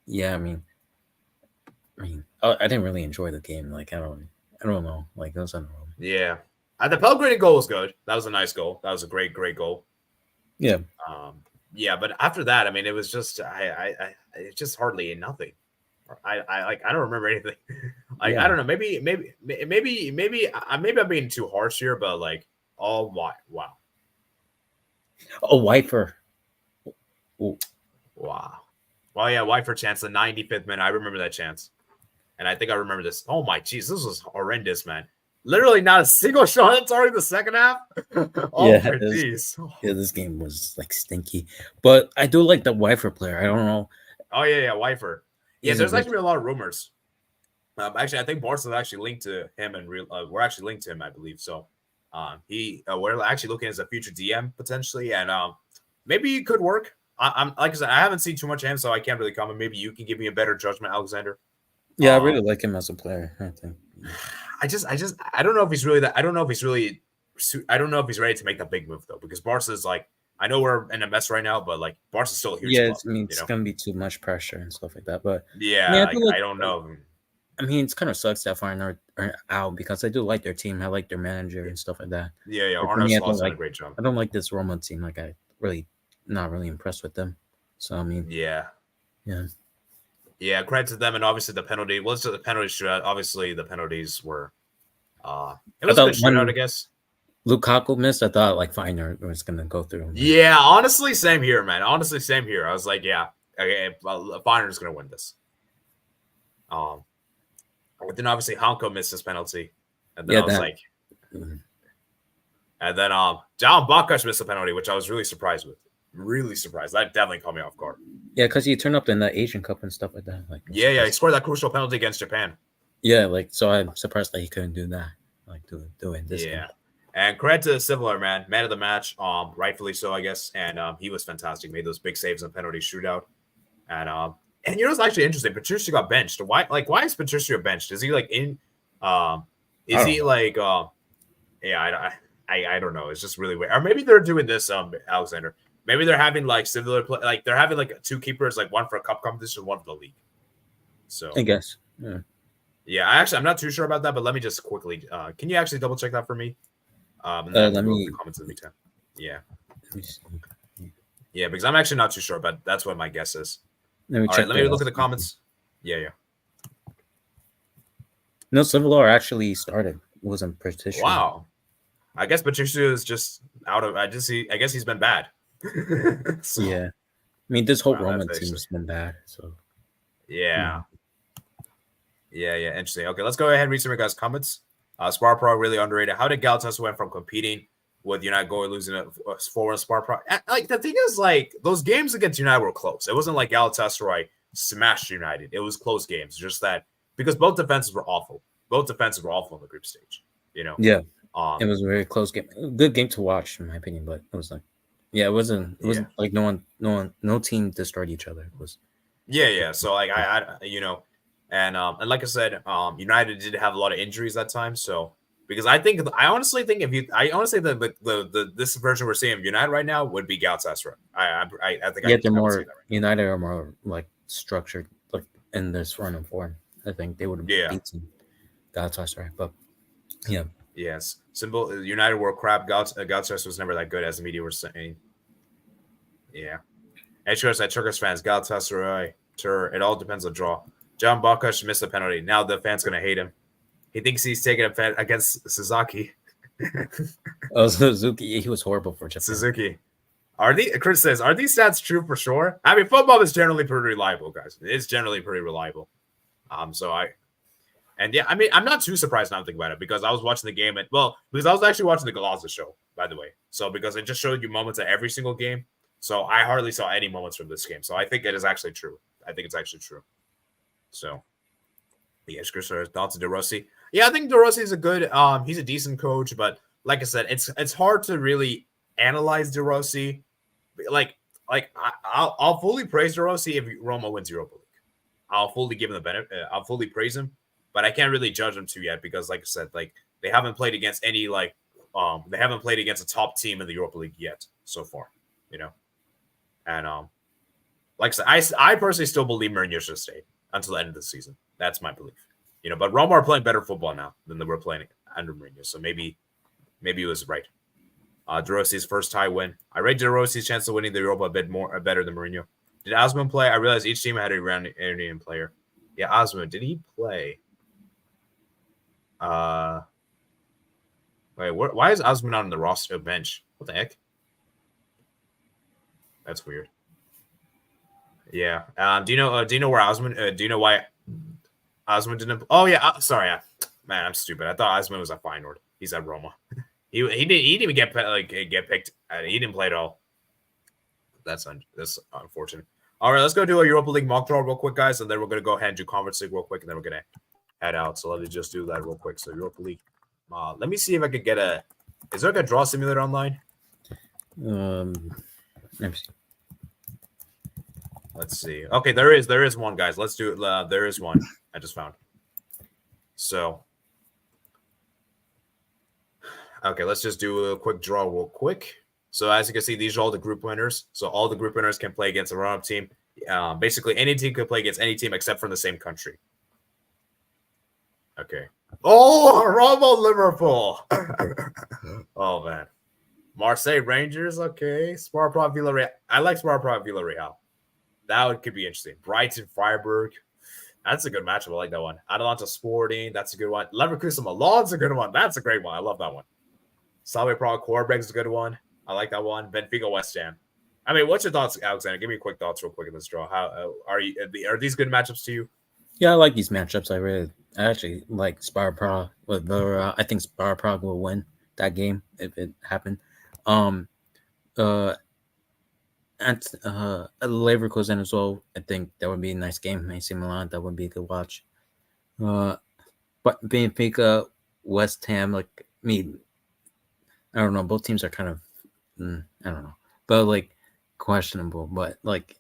yeah, I didn't really enjoy the game. I don't know. It was underwhelming. Yeah. The Pellegrini goal was good. That was a nice goal. That was a great goal. Yeah. But after that, it was just it's just hardly nothing. I don't remember anything. I don't know. Maybe I'm being too harsh here, but wow. Oh, Whitefer. Ooh. Wow. Well, yeah, Whitefer chance, the 95th minute. I remember that chance. And I think I remember this. Oh my jeez, this was horrendous, man. Literally not a single shot on target the second half. This game was stinky. But I do like the Whitefer player. I don't know. Oh yeah, Whitefer. Yeah, there's actually a lot of rumors. Actually, I think Barca's actually linked to him, and we're actually linked to him, I believe. So, we're actually looking as a future DM potentially, and maybe it could work. I'm like I said, I haven't seen too much of him, so I can't really comment. Maybe you can give me a better judgment, Alexander. Yeah, I really like him as a player. I think. I don't know if he's really that. I don't know if he's ready to make that big move though, because Barca's I know we're in a mess right now, but Barca's still a huge club, it's gonna be too much pressure and stuff like that. But I don't know. I mean, it's kind of sucks that Feyenoord are out because I do like their team. I like their manager and stuff like that. Yeah. But for Arno me, Slot's done a great job. I don't like this Roma team. Like, I really not really impressed with them. So I mean, yeah. Credit to them, and obviously the penalty. Well, the penalty shootout. Obviously, the penalties were. It was a good shootout, I guess. Lukaku missed. I thought like Feyenoord was gonna go through. Yeah, honestly, same here, man. Honestly, same here. I was like, yeah, okay, Feyenoord's gonna win this. But then obviously Hanko missed his penalty, and then I was like, and then John Bakash missed the penalty, which I was really surprised with. Really surprised. That definitely caught me off guard. Yeah, because he turned up in the Asian Cup and stuff like that. Like, yeah, he scored that crucial penalty against Japan. Yeah, like so I'm surprised that he couldn't do that. Like doing this. Yeah. Game. And credit to Sivler, man of the match, rightfully so, I guess. And he was fantastic. Made those big saves in penalty shootout. And you know what's actually interesting? Patricio got benched. Why is Patricio benched? Is he like in? Is he like? Yeah, I don't know. It's just really weird. Or maybe they're doing this, Alexander. Maybe they're having like similar play, like they're having like two keepers, like one for a cup competition, one for the league. So I guess. Yeah, I'm not too sure about that, but let me just quickly. Can you actually double check that for me? And then let me. The comments in the meantime. Yeah. Yeah, because I'm actually not too sure, but that's what my guess is. Let me check. Let me look at the comments. Yeah. No, Civil War actually started. Wasn't Patricio. Wow. I guess Patricio is just out of. I guess he's been bad. So, yeah. I mean, this whole Roman team's been bad. So. Yeah. Yeah. Interesting. Okay, let's go ahead and read some of your guys' comments. Spar Pro really underrated. How did Galatasaray went from competing with United going losing a 4-1 Spar Pro? Like the thing is, like those games against United were close. It wasn't like Galatasaray smashed United. It was close games. Just that because both defenses were awful. Both defenses were awful in the group stage. You know. Yeah. It was a very close game. Good game to watch, in my opinion. But it was like, it wasn't like no team destroyed each other. It was. Yeah. So like I and like I said, United did have a lot of injuries that time. So because I honestly think that this version we're seeing of United right now would be Galatasaray. I think they're more United are more like structured like in this run of form. I think they would have beaten Galatasaray, but yeah. Yes, simple. United were crap. Galatasaray was never that good, as the media were saying. Yeah, Turkish fans, Galatasaray, it all depends on draw. John Bakash missed a penalty. Now the fans gonna hate him. He thinks he's taking a pen against Suzuki. Suzuki, he was horrible for Japan. Suzuki. Chris says, are these stats true for sure? I mean, football is generally pretty reliable, guys. It's generally pretty reliable. I'm not too surprised now to think about it because I was watching the game because I was actually watching the Galazza show, by the way. So because it just showed you moments at every single game. So I hardly saw any moments from this game. So I think it is actually true. I think it's actually true. So yes, Chris says, thoughts of De Rossi. Yeah, I think De Rossi is a good he's a decent coach, but like I said, it's hard to really analyze De Rossi. I'll fully praise De Rossi if Roma wins Europa League. I'll fully give him the benefit. I'll fully praise him, but I can't really judge him too yet because, like I said, like they haven't played against any they haven't played against a top team in the Europa League yet so far, you know. And like I said, I personally still believe Mourinho should stay until the end of the season. That's my belief, you know. But Roma are playing better football now than they were playing under Mourinho, so maybe he was right. De Rossi's first tie win. I rate De Rossi's chance of winning the Europa a bit better than Mourinho. Did Osman play? I realized each team had a Iranian player. Yeah, Osman, did he play? Wait, why is Osman on the roster bench? What the heck? That's weird. Yeah. Do you know where Osman? Do you know why Osman didn't? Oh yeah. Sorry. Man, I'm stupid. I thought Osman was at Feyenoord. He's at Roma. He didn't even get picked. He didn't play at all. That's unfortunate. All right, let's go do a Europa League mock draw real quick, guys, and then we're gonna go ahead and do Conference League real quick, and then we're gonna head out. So let me just do that real quick. So Europa League. Let me see if I could get is there like a draw simulator online? Let me see. Let's see. Okay, there is one, guys. Let's do it. There is one I just found. So, okay, let's just do a quick draw real quick. So as you can see, these are all the group winners. So all the group winners can play against a run-up team. Basically, any team could play against any team except from the same country. Okay. Oh, Roma Liverpool. Oh man. Marseille Rangers. Okay. Spar Prague Villarreal. I like Spar Prague Villarreal. That could be interesting. Brighton Freiburg. That's a good matchup. I like that one. Atalanta Sporting. That's a good one. Leverkusen Milan's a good one. That's a great one. I love that one. Slavia Prague Korbrug's a good one. I like that one. Benfica West Ham. I mean, what's your thoughts, Alexander? Give me quick thoughts real quick in this draw. How are these good matchups to you? Yeah, I like these matchups. I actually like Spar Prague with Villarreal. I think Spar Prague will win that game if it happened. And Leverkusen as well. I think that would be a nice game. AC Milan, that would be a good watch. But Benfica, West Ham, like me, I don't know. Both teams are kind of, I don't know, but like questionable. But like,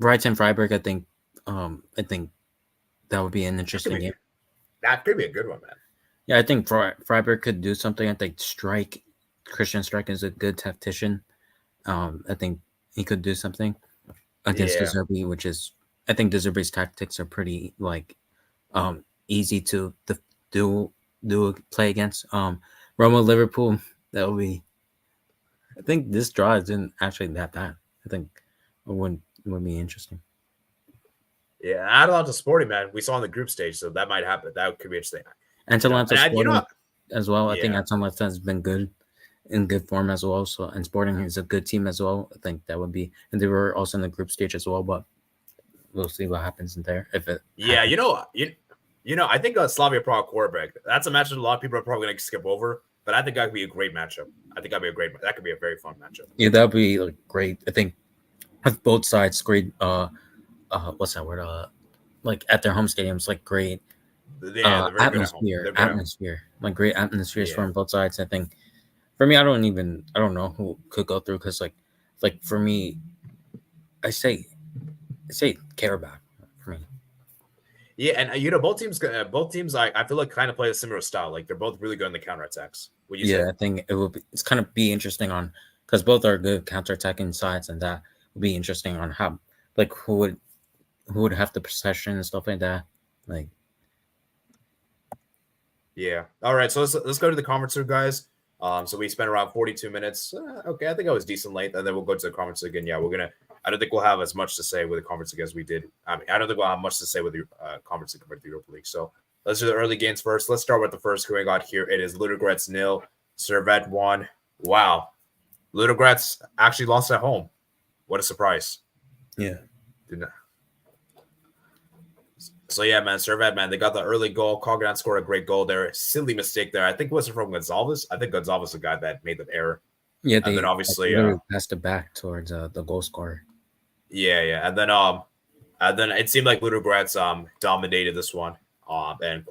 Brighton Freiburg, I think that would be an interesting game. That could be a good one, man. Yeah, I think Freiburg could do something. I think Christian Streich is a good tactician. I think he could do something against De Zerbi, which is, I think De Zerbi's tactics are pretty like easy to do play against. Roma Liverpool, that would be. I think this draw isn't actually that bad. I think it would be interesting. Yeah, Atalanta Sporting, man. We saw in the group stage, so that might happen. That could be interesting. Atalanta Sporting as well. I think Atalanta has been good in good form as well. So, and Sporting is a good team as well. I think that would be, and they were also in the group stage as well. But we'll see what happens in there if it. Yeah, happens. I think Slavia Prague Korbrug. That's a match that a lot of people are probably going to skip over. But I think that could be a great matchup. That could be a very fun matchup. Yeah, that would be like great. I think with both sides, great. What's that word? Like at their home stadiums, like great. Atmosphere, like great atmospheres from both sides. I think for me, I don't know who could go through because like for me, I say Karabakh for me. Yeah, and both teams, I feel like kind of play a similar style. Like they're both really good in the counterattacks. I think it's kind of be interesting on because both are good counterattacking sides, and that would be interesting on how like who would have the possession and stuff like that. Like, yeah. All right, so let's go to the conference room, guys. So we spent around 42 minutes. Okay, I think I was decent length, and then we'll go to the conference again. Yeah, I don't think we'll have as much to say with the conference as we did. I mean, I don't think we'll have much to say with the conference compared to the Europa League. So let's do the early games first. Let's start with the first who we got here. It is Ludogorets 0, Servette 1. Wow. Ludogorets actually lost at home. What a surprise. Yeah. So, yeah, man, Servette, man, they got the early goal. Cognan scored a great goal there. Silly mistake there. I think it was from Gonzalez. I think Gonzalez was the guy that made the error. Yeah, they obviously passed it back towards the goal scorer. Yeah. And then it seemed like Ludogorets dominated this one. And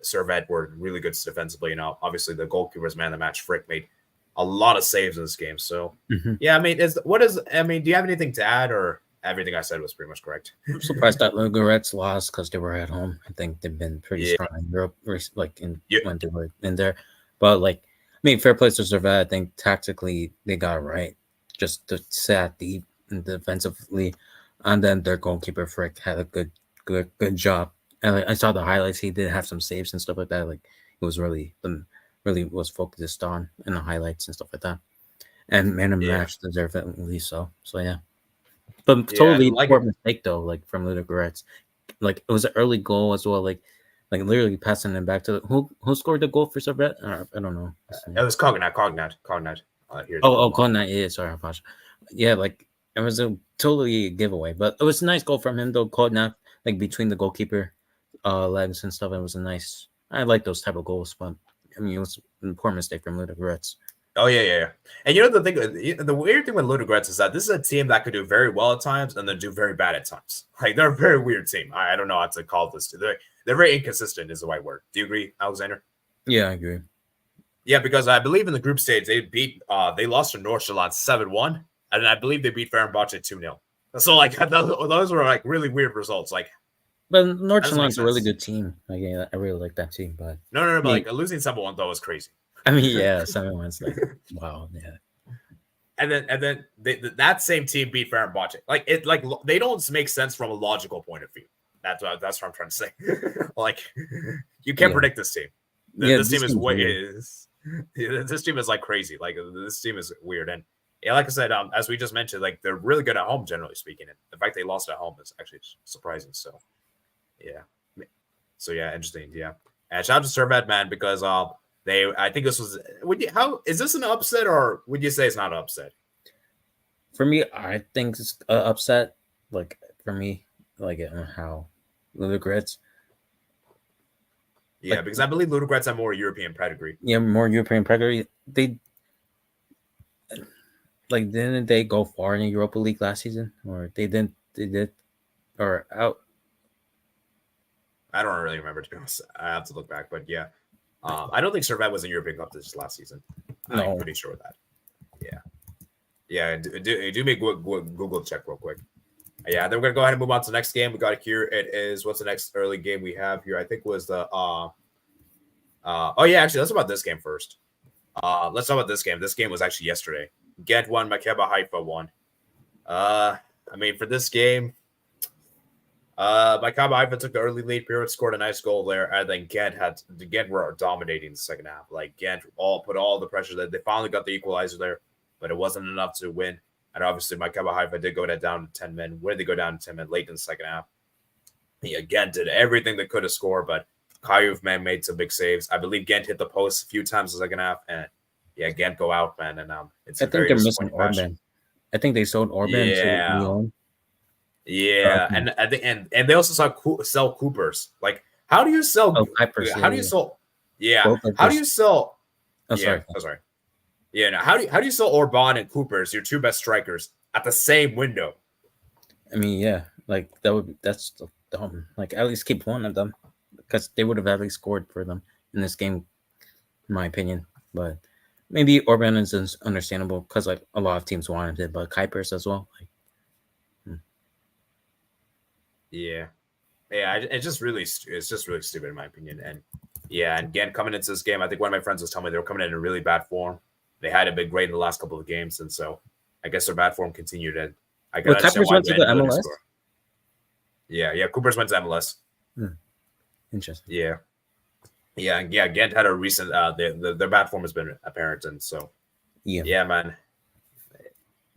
Servette were really good defensively. Obviously the goalkeeper's man of the match, Frick, made a lot of saves in this game. So, yeah, I mean, do you have anything to add, or everything I said was pretty much correct? I'm surprised that Ludogorets lost because they were at home. I think they've been pretty strong in Europe, when they were in there. But fair play to Servette. I think tactically they got it right, just to sat deep and defensively, and then their goalkeeper Frick had a good job. And I saw the highlights; he did have some saves and stuff like that. Like it was really was focused on in the highlights and stuff like that. And man of the match deservedly so. So yeah. But totally poor mistake though, like from Ludogorets. Like it was an early goal as well, like literally passing them back to who scored the goal for Servette? I don't know. It was Cognac. Cognac. Yeah, sorry, Pasha. Yeah, like it was a totally giveaway, but it was a nice goal from him though. Cognac, like between the goalkeeper legs and stuff. It was a nice. I like those type of goals, but I mean it was a poor mistake from Ludogorets. Oh, yeah. And the weird thing with Ludogorets is that this is a team that could do very well at times and then do very bad at times. Like, they're a very weird team. I don't know how to call this. They're very inconsistent is the right word. Do you agree, Alexander? Yeah, I agree. Yeah, because I believe in the group stage, they lost to Nordsjælland 7-1, and I believe they beat Fenerbahce 2-0. So, those were, really weird results. But Nordsjælland's a really good team. I really like that team. But No, but losing 7-1, though, was crazy. I mean, yeah, 7-1's wow, yeah. And then that same team beat Fenerbahce. They don't make sense from a logical point of view. That's what I'm trying to say. Like, you can't predict this team. This team this team is like crazy. Like, this team is weird. And yeah, like I said, as we just mentioned, like they're really good at home, generally speaking. And the fact they lost at home is actually surprising. So yeah, interesting. Yeah, and shout out to Servette, man, because I think this was. How is this an upset, or would you say it's not an upset? For me, I think it's an upset. Like for me, like how Ludogorets. Yeah, like, because I believe Ludogorets have more European pedigree. Yeah, more European pedigree. Didn't they go far in the Europa League last season, or they didn't? They did, or out. I don't really remember, to be honest. I have to look back, but yeah, I don't think Servette was in European Cup this last season. I'm pretty sure of that. Yeah. Do make Google check real quick. Yeah, then we're gonna go ahead and move on to the next game. We got it here. It is what's the next early game we have here? I think was the oh yeah, actually let's talk about this game first. Let's talk about this game. This game was actually yesterday. Ghent won, Maccabi Haifa won. I mean, for this game, Maccabi Haifa took the early lead. Period, scored a nice goal there, and then Ghent were dominating the second half. Like Ghent put all the pressure that they finally got the equalizer there, but it wasn't enough to win. And obviously, Maccabi Haifa did go down to 10 men. Where did they go down to 10 men late in the second half? He again did everything they could to score, but Kayuf, man, made some big saves. I believe Ghent hit the post a few times in the second half, and yeah, Ghent go out, man. And it's I think they're missing Orban. I think they sold Orban to Lyon. Yeah, and I think and they also sell Coopers. Like, how do you sell? How do you sell? Yeah, how do you sell? Oh, sorry. Yeah, no, how do you sell Orban and Coopers, your two best strikers, at the same window? I mean, yeah, like that's dumb. Like, at least keep one of them, because they would have at least scored for them in this game, in my opinion. But maybe Orban is understandable because like a lot of teams wanted it, but Kuipers as well. Yeah, it's just really stupid in my opinion. And yeah, and again, coming into this game, I think one of my friends was telling me they were coming in really bad form. They hadn't been great in the last couple of games, and so I guess their bad form continued. And I got Kuipers went to the MLS. Yeah, Coopers went to MLS. Interesting. Yeah, Ghent had a recent. Their bad form has been apparent, and so yeah, man.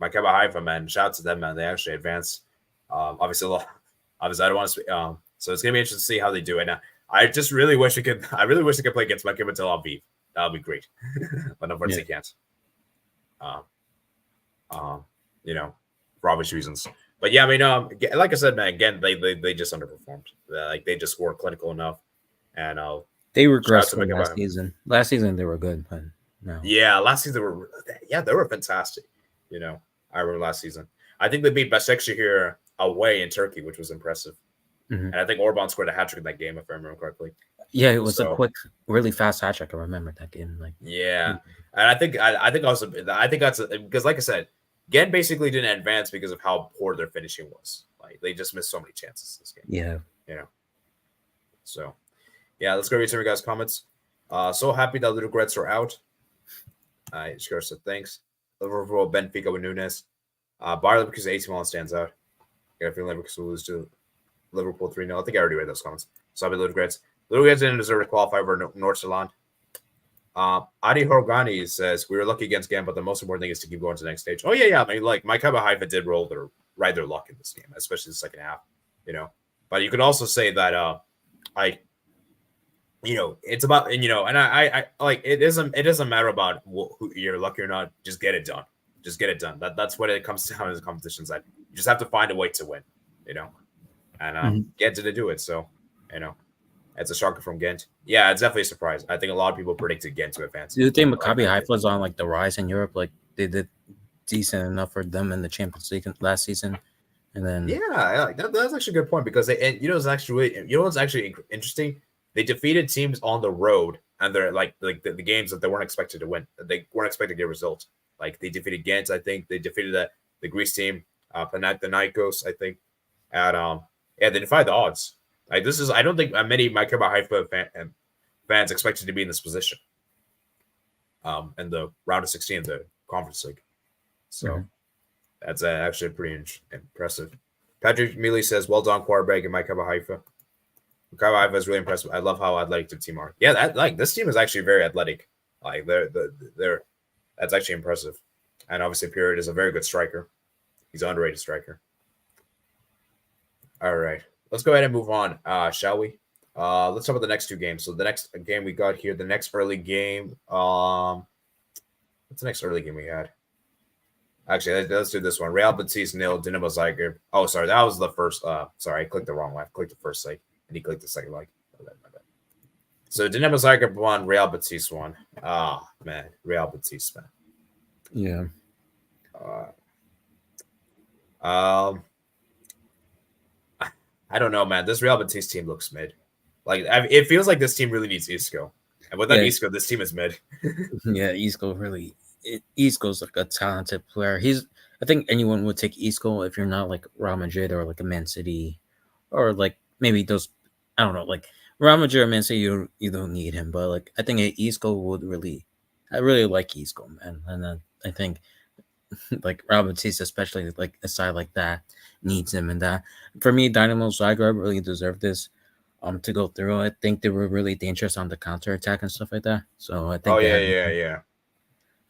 Maccabi Haifa, man, shout out to them, man. They actually advanced. Obviously, I don't want to speak. So it's gonna be interesting to see how they do it. Now, I just really wish they could play against Maccabi Tel Aviv. That would be great, but unfortunately, they can't. For obvious reasons. But yeah, I mean, like I said, man, again, they just underperformed. Like they just weren't clinical enough, and they regressed from last season. Last season they were good, but no. Yeah, last season they were fantastic. I remember last season. I think they beat Besiktas here away in Turkey, which was impressive. Mm-hmm. And I think Orban scored a hat trick in that game, if I remember correctly. Yeah, it was a quick, really fast hat trick. I remember that game. And I think that's because, like I said, Ghent basically didn't advance because of how poor their finishing was. Like they just missed so many chances this game. Yeah, So, yeah, let's go read some of your guys' comments. So happy that Ludogorets are out. Sure said thanks. Liverpool, Benfica with Nunes. Bayer because AC Milan stands out. I got a feeling Leverkusen will lose to Liverpool 3-0. I think I already read those comments. So I'll be Ludogorets. Ludogorets didn't deserve to qualify for Nordsjælland. Adi Horgani says, we were lucky against Ghent, but the most important thing is to keep going to the next stage. Oh, yeah. I mean, like, Maccabi Haifa did ride their luck in this game, especially the second half, But you could also say that, it's about, and I like, it doesn't matter about who you're lucky or not. Just get it done. Just get it done. That's what it comes down to the competition side. You just have to find a way to win, and Ghent didn't do it. So, it's a shocker from Ghent. Yeah, it's definitely a surprise. I think a lot of people predicted Ghent to advance. Do you think Maccabi Haifa was on like the rise in Europe? Like they did decent enough for them in the Champions League last season, and then that's actually a good point because what's actually interesting. They defeated teams on the road, and they're like the games that they weren't expected to win. They weren't expected to get results. Like they defeated Ghent, I think they defeated the Greece team, Panathinaikos, I think, and they defied the odds. Like I don't think many Maccabi Haifa fans expected to be in this position. In the round of 16 of the Conference League, so that's actually pretty impressive. Patrick Mealy says, "Well done, quarterback, and Mike Haifa." Maccabi Haifa is really impressive. I love how athletic the team are. Yeah, this team is actually very athletic. Like they're that's actually impressive. And obviously, Period is a very good striker. He's an underrated striker. All right, let's go ahead and move on, shall we? Let's talk about the next two games. So the next game we got here, the next early game. What's the next early game we had? Actually, let's do this one. Real Betis 0, Dinamo Zagreb. Oh, sorry, that was the first. Sorry, I clicked the wrong one. I clicked the first site, and he clicked the second like. My bad. So Dinamo Zagreb won, Real Betis won. Ah, man, Real Betis, man. Yeah. I don't know, man. This Real Betis team looks mid. Like it feels like this team really needs Isco, and without Isco, this team is mid. Yeah, Isco's like a talented player. I think anyone would take Isco if you're not like Real Madrid or like a Man City, or like maybe those. I don't know, like Real Madrid or Man City. You don't need him, but like I think Isco would really. I really like Isco, man, and I think like Real Betis, especially like a side like that, needs him. And that for me, Dynamo Zagreb really deserved this. To go through, I think they were really dangerous on the counter attack and stuff like that. So I think, yeah,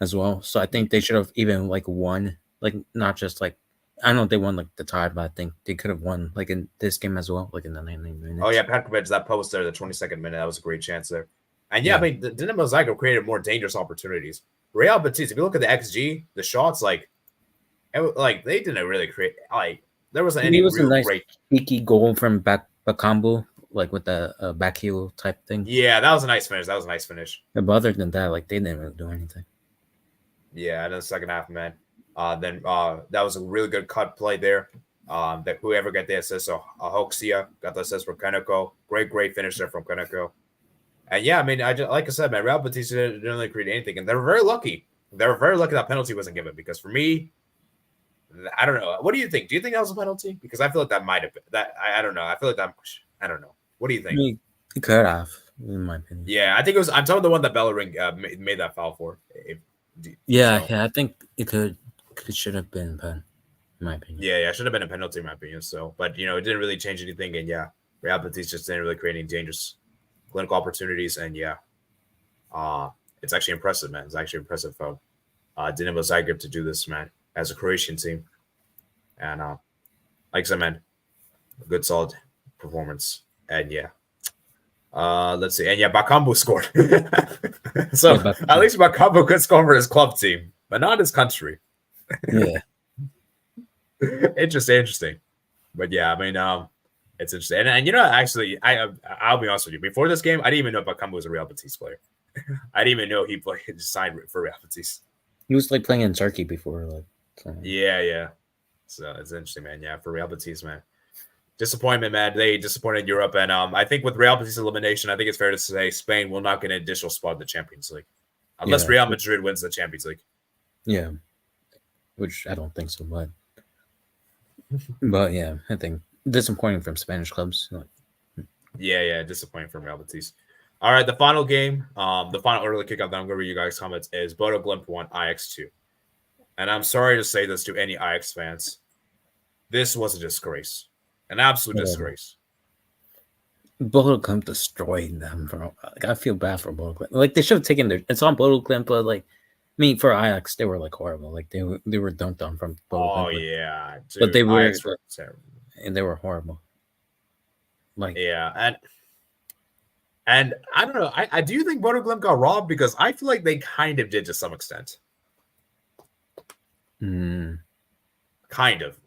as well. So I think they should have even like won, like not just like I know they won like the tie, but I think they could have won like in this game as well, like in the 90 minutes. Oh yeah, Petkovic, that post there, the 22nd minute, that was a great chance there. And I mean, the Dinamo Zagreb created more dangerous opportunities. Real Betis, if you look at the XG, the shots, like they didn't really create. Like there wasn't any real nice great peaky goal from Bakambu, like with the back heel type thing. Yeah, that was a nice finish. But other than that, like they didn't really do anything. Yeah, and in the second half, man. Then that was a really good cut play there. That whoever got the assist, so Hoxia got the assist from Kaneko. Great finisher from Kaneko. And yeah, I mean, like I said, man, Real Betis didn't really create anything, and they were very lucky. They were very lucky that penalty wasn't given, because for me, I don't know. What do you think? Do you think that was a penalty? Because I feel like that might have been. That I don't know. I feel like that. I don't know. What do you think? It could have, in my opinion. Yeah, I think it was. I'm talking the one that Bellerin made that foul for. Yeah, I think it should have been, but in my opinion. Yeah, it should have been a penalty in my opinion. So, but it didn't really change anything, and yeah, Real Betis just didn't really create any dangerous clinical opportunities, and yeah, it's actually impressive, man. It's actually impressive for Dinamo Zagreb to do this, man, as a Croatian team, and like I said, man, a good solid performance, and yeah. Let's see, and yeah, Bakambu scored. So at least Bakambu could score for his club team, but not his country. Yeah. Interesting. But yeah, I mean, it's interesting. And actually, I'll be honest with you. Before this game, I didn't even know Bakambu was a Real Betis player. I didn't even know he signed for Real Betis. He was like playing in Turkey before, like. So. Yeah. So it's interesting, man. Yeah, for Real Betis, man. Disappointment, man. They disappointed Europe, and I think with Real Betis' elimination, I think it's fair to say Spain will not get an additional spot in the Champions League, unless Real Madrid wins the Champions League. Yeah, which I don't think so, but yeah, I think disappointing from Spanish clubs. Yeah, disappointing from Real Betis. All right, the final game, the final early kickoff that I'm going to read you guys' comments is Bodo Glimt 1, Ajax 2. And I'm sorry to say this to any Ajax fans. This was a disgrace. An absolute disgrace. Bodo Glimt destroyed them, bro. Like, I feel bad for Bodo Glimt. Like, they should have taken it's on Bodo Glimt, but like, I mean, for Ajax, they were like horrible. Like they were dunked on from Bodo Glimt. Oh yeah, dude, but they were terrible. And they were horrible. Like yeah, and I don't know. I do think Bodo Glimt got robbed, because I feel like they kind of did to some extent. Kind of.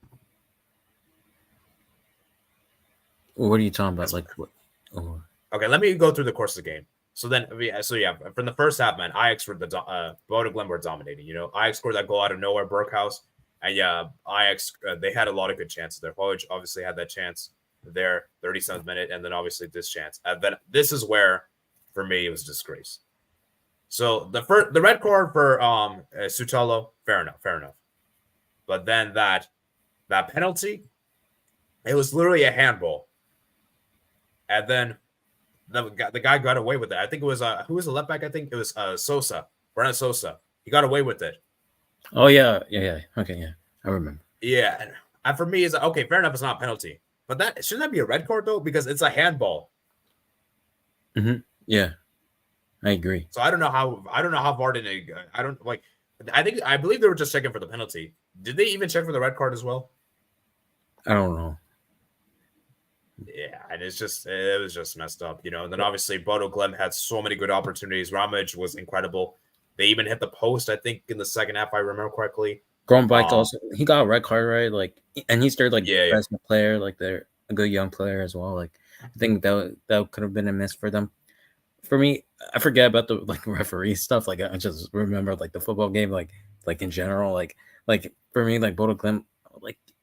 What are you talking about? Like what? Oh. Okay, let me go through the course of the game. So from the first half, man, Ajax were Bodo Glimt were dominating. Ajax scored that goal out of nowhere, Berghaus, and yeah, Ajax they had a lot of good chances there. Hoj obviously had that chance there, 37th minute, and then obviously this chance. And then this is where, for me, it was a disgrace. So the red card for Sutalo, fair enough. But then that penalty, it was literally a handball, and then the guy got away with it. I think it was who was the left back? I think it was Sosa, Bernat Sosa. He got away with it. Oh yeah. Okay, yeah, I remember. Yeah, And for me, it's okay. Fair enough. It's not a penalty, but shouldn't that be a red card though? Because it's a handball. Mm-hmm. Yeah, I agree. So I don't know how VAR didn't. I don't like. I believe they were just checking for the penalty. Did they even check for the red card as well? I don't know. Yeah, and it was just messed up, And then obviously Bodo Glimt had so many good opportunities. Ramage was incredible. They even hit the post, I think, in the second half, if I remember correctly. Grombeck also, he got a red card, right? Like, and he started best player, like they're a good young player as well. Like, I think that could have been a miss for them. For me, I forget about the referee stuff. Like, I just remember the football game, like in general, like for me, Bodo Glimt,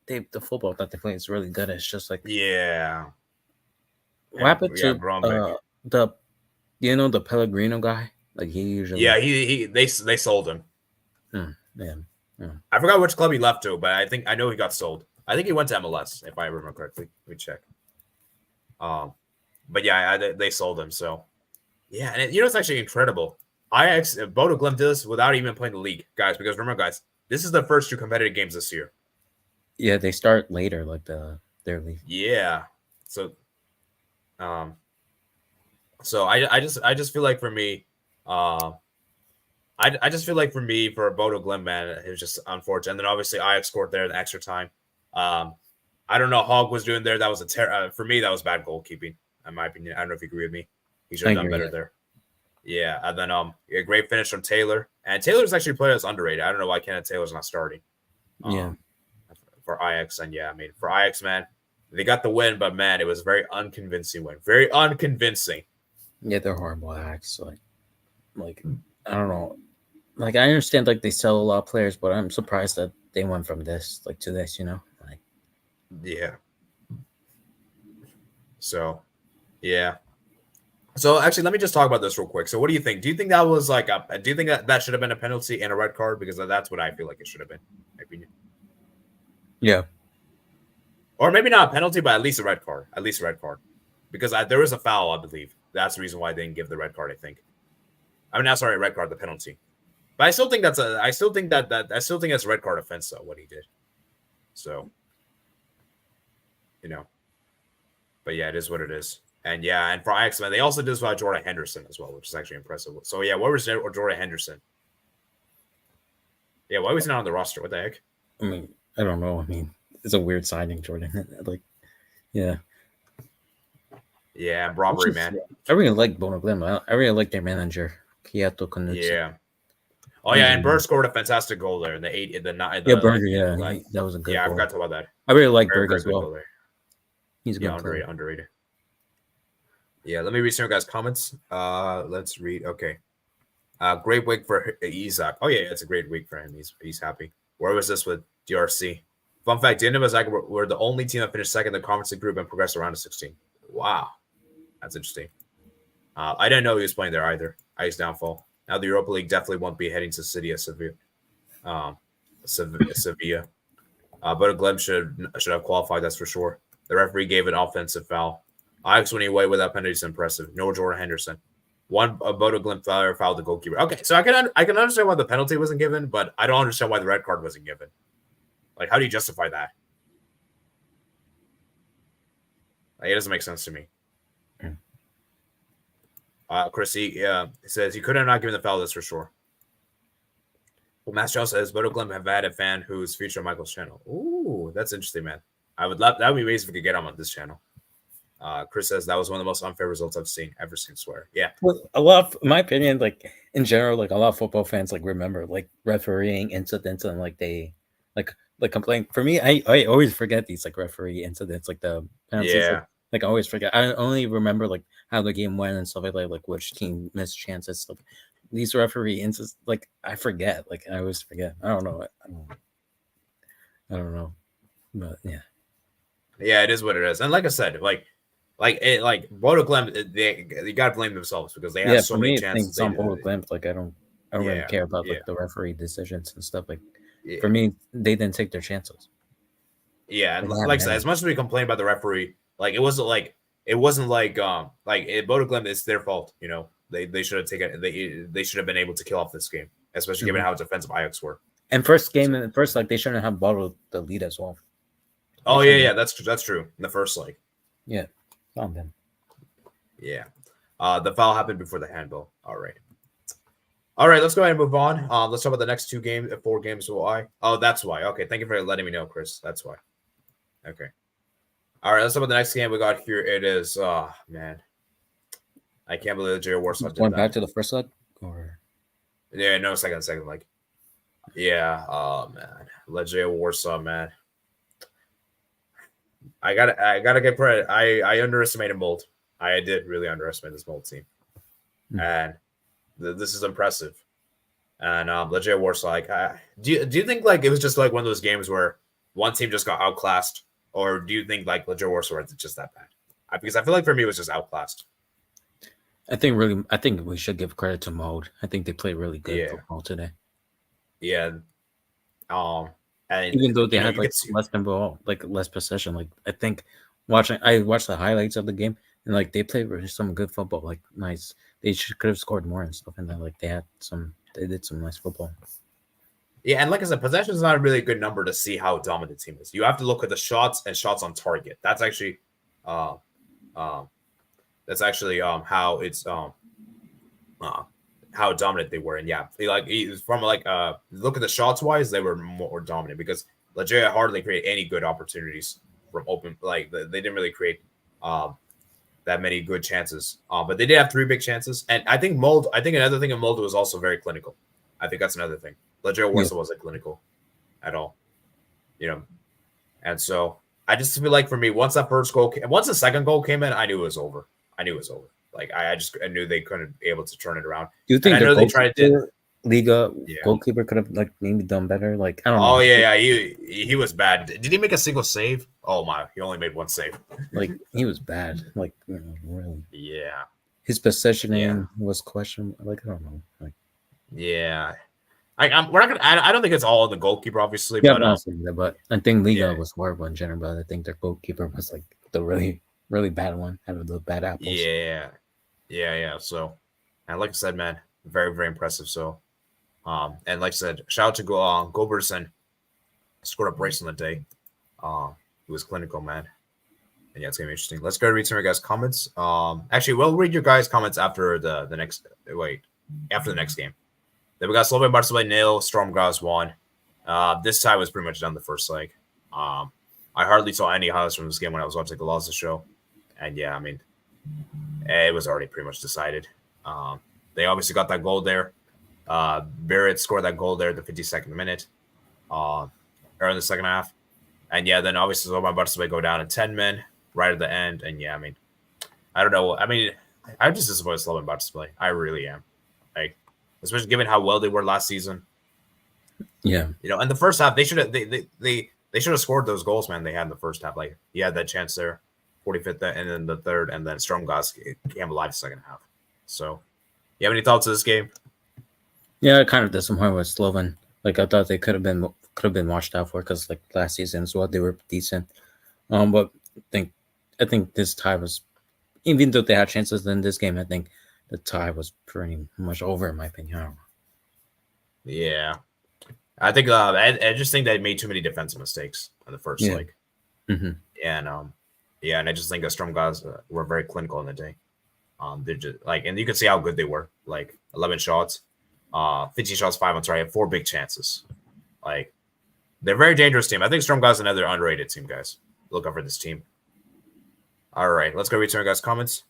the football that they play is really good. It's just what happened to the Pellegrino guy? Like he usually they sold him. Yeah. I forgot which club he left to, but I know he got sold. I think he went to MLS, if I remember correctly. Let me check. But yeah, they sold him. So yeah, and it's actually incredible. Bodo Glimt did this without even playing the league, guys. Because remember, guys, this is the first 2 competitive games this year. Yeah, they start later, their league. Yeah. So, I just feel like for me, I just feel like for Bodo Glimt, man, it was just unfortunate. And then obviously Ajax scored there in the extra time. I don't know Hogg was doing there. That was for me, that was bad goalkeeping, in my opinion. I don't know if you agree with me. He should have done better there. Yeah, and then a great finish from Taylor. And Taylor's actually played as underrated. I don't know why Kenneth Taylor's not starting. For Ajax, and for Ajax, man, they got the win, but man, it was a very unconvincing win. Very unconvincing. Yeah, they're horrible Ajax. Like I don't know. Like I understand they sell a lot of players, but I'm surprised that they went from this to this, Yeah. So, yeah. So actually, let me just talk about this real quick. So, what do you think? Do you think that was do you think that should have been a penalty and a red card? Because that's what I feel like it should have been, in my opinion. Yeah. Or maybe not a penalty, but at least a red card. Because there was a foul, I believe. That's the reason why they didn't give the red card, I think. I mean, not sorry, red card, the penalty. But I still think that's a red card offense, though, what he did. So, But yeah, it is what it is. And yeah, and for Ajax, man, they also did this by Jordan Henderson as well, which is actually impressive. So yeah, what was Jordan Henderson? Yeah, why was he not on the roster? What the heck? I mean, I don't know. I mean, it's a weird signing, Jordan. Yeah. Yeah, robbery, man. I really like Bodo Glimt. I really like their manager, Kieto Konutsi. Yeah. Oh yeah, and Berg scored a fantastic goal there in the 8 in the 9. Berger, that was a good goal. I forgot to talk about that. I really like Berg as well. He's a good player. Underrated. Yeah, let me read some of guys' comments. Let's read. Okay. Great week for Isaac. Oh yeah, it's a great week for him. He's happy. Where was this with DRC? Fun fact: Dinamo Zagreb were the only team that finished second in the Conference League group and progressed around to 16. Wow, that's interesting. I didn't know he was playing there either. Ice downfall. Now the Europa League definitely won't be heading to City of Sevilla. Sevilla. But Glimt should have qualified. That's for sure. The referee gave an offensive foul. Ajax winning away without penalties is impressive. No Jordan Henderson. One Bodo Glimt fouled the goalkeeper. Okay, so I can understand why the penalty wasn't given, but I don't understand why the red card wasn't given. Like, how do you justify that? Like, it doesn't make sense to me. Chris, he says he could have not given the foul. That's for sure. Well, Master says Bodo Glimt have had a fan who's featured on Michael's channel. Ooh, that's interesting, man. That would be amazing if we could get him on this channel. Chris says that was one of the most unfair results I've ever seen. Swear, yeah. Well, a lot, in my opinion, in general, a lot of football fans remember refereeing incidents and they complain. For me, I always forget these referee incidents, the penalties. Yeah. I always forget. I only remember how the game went and stuff which team missed chances. These referee incidents, I forget. I always forget. I don't know. I don't know, but yeah. Yeah, it is what it is. And like I said, Bodo Glimt, they got to blame themselves because they have so many chances. It's on Bodo Glimt. I don't really care about the referee decisions and stuff. For me, they didn't take their chances. Yeah, and like I said, as much as we complain about the referee, it wasn't Bodo Glimt, it's their fault. They should have taken. They should have been able to kill off this game, especially given how defensive Ajax were. And first, they shouldn't have bottled the lead as well. Oh yeah, that's true. In the first leg. Yeah, found them. Yeah, the foul happened before the handball. All right, let's go ahead and move on. Let's talk about the next 4 games. Why? Oh, that's why. Okay, thank you for letting me know, Chris. That's why. Okay. All right, let's talk about the next game we got here. It is, man, I can't believe that J Warsaw did Going that. back to the first leg, or yeah, no, second leg. Yeah, oh man, Legia Warsaw, man. I gotta get credit. I underestimated Mold. I did really underestimate this Mold team, and this is impressive. And Legia Warsaw, like, do you think like it was just like one of those games where one team just got outclassed, or do you think like Legia Warsaw is just that bad? Because I feel like for me it was just outclassed. I think we should give credit to Mold. I think they played really good football today. Yeah. And even though they had like less ball, like less possession, like I think I watched the highlights of the game and like they played some good football, like nice. They could have scored more and stuff, and then like they did some nice football. Yeah, and like I said, possession is not a really good number to see how dominant the team is. You have to look at the shots and shots on target. That's actually, how it's how dominant they were. And yeah, from look at the shots wise, they were more dominant because Legia hardly created any good opportunities from open. Like they didn't really create that many good chances. But they did have 3 big chances. And I think another thing of Mold was also very clinical. I think that's another thing. Legia Warsaw wasn't clinical at all, And so I just feel like for me, once the second goal came in, I knew it was over. Like I knew they couldn't be able to turn it around. Do you think they tried to Liga goalkeeper could have like maybe done better? Like I don't know. Oh yeah, he was bad. Did he make a single save? Oh my, he only made 1 save. Like he was bad. Like really. Yeah. His positioning was questionable. Like I don't know. Like yeah. We're not gonna. I don't think it's all the goalkeeper, obviously. Yeah, but I think Liga was horrible in general. But I think their goalkeeper was like the really, really bad one out of the bad apples. Yeah. So, and like I said, man, very, very impressive. So, and like I said, shout out to Goberson, scored a brace on the day. He was clinical, man. And yeah, it's gonna be interesting. Let's go read some of your guys' comments. Actually, we'll read your guys' comments after the next game. Then we got Slovenia Barcelona 0, Storm Graz 1. This tie was pretty much done the first leg. I hardly saw any highlights from this game when I was watching the Laza show. And yeah, I mean, it was already pretty much decided. They obviously got that goal there. Barrett scored that goal there at the 52nd minute, or in the second half. And yeah, then obviously Slovenia Barcelona go down to 10 men right at the end. And yeah, I mean, I don't know. I mean, I'm just disappointed with Slovenia Barcelona. I really am. Like, especially given how well they were last season. Yeah. In the first half, they should have scored those goals, man, they had in the first half. Like, he had that chance there, 45th, and then the third, and then Storm Graz came alive the second half. So, you have any thoughts of this game? Yeah, kind of disappointed with Slovan. Like, I thought they could have been watched out for because, like, last season as well, they were decent. But I think this tie was, even though they had chances in this game, I think the tie was pretty much over, in my opinion. Yeah. I think I just think they made too many defensive mistakes in the first leg. Mm-hmm. And and I just think that Storm Graz were very clinical in the day. They're just and you can see how good they were. Like 11 shots, 15 shots, 5 on target, 4 big chances. Like, they're a very dangerous team. I think Storm Graz is another underrated team, guys. Look out for this team. All right, let's go read some of guys' comments.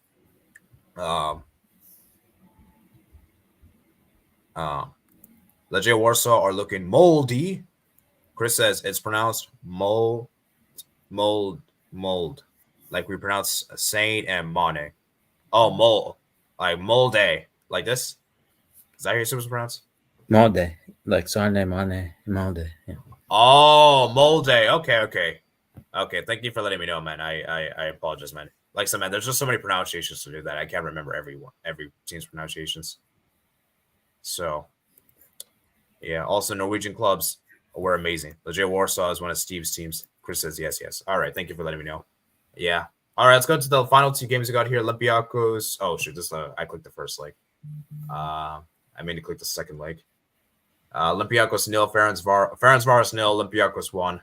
Legia Warsaw are looking moldy. Chris says it's pronounced mold, like we pronounce Saint and Mane. Oh, mold, like molde, like this. Is that how you're supposed to pronounce? Molde, like Sane, Mane, molde. Yeah. Oh, molde. Okay. Thank you for letting me know, man. I apologize, man. Like I said, man, there's just so many pronunciations to do that I can't remember every team's pronunciations. So. Yeah, also Norwegian clubs were amazing. Legia Warsaw is one of Steve's teams. Chris says yes. All right, thank you for letting me know. Yeah. All right, let's go to the final 2 games we got here. Olympiacos. Oh, shoot, I clicked the first leg. I mean to click the second leg. Olympiacos 0, Ferencváros 0, Olympiacos 1.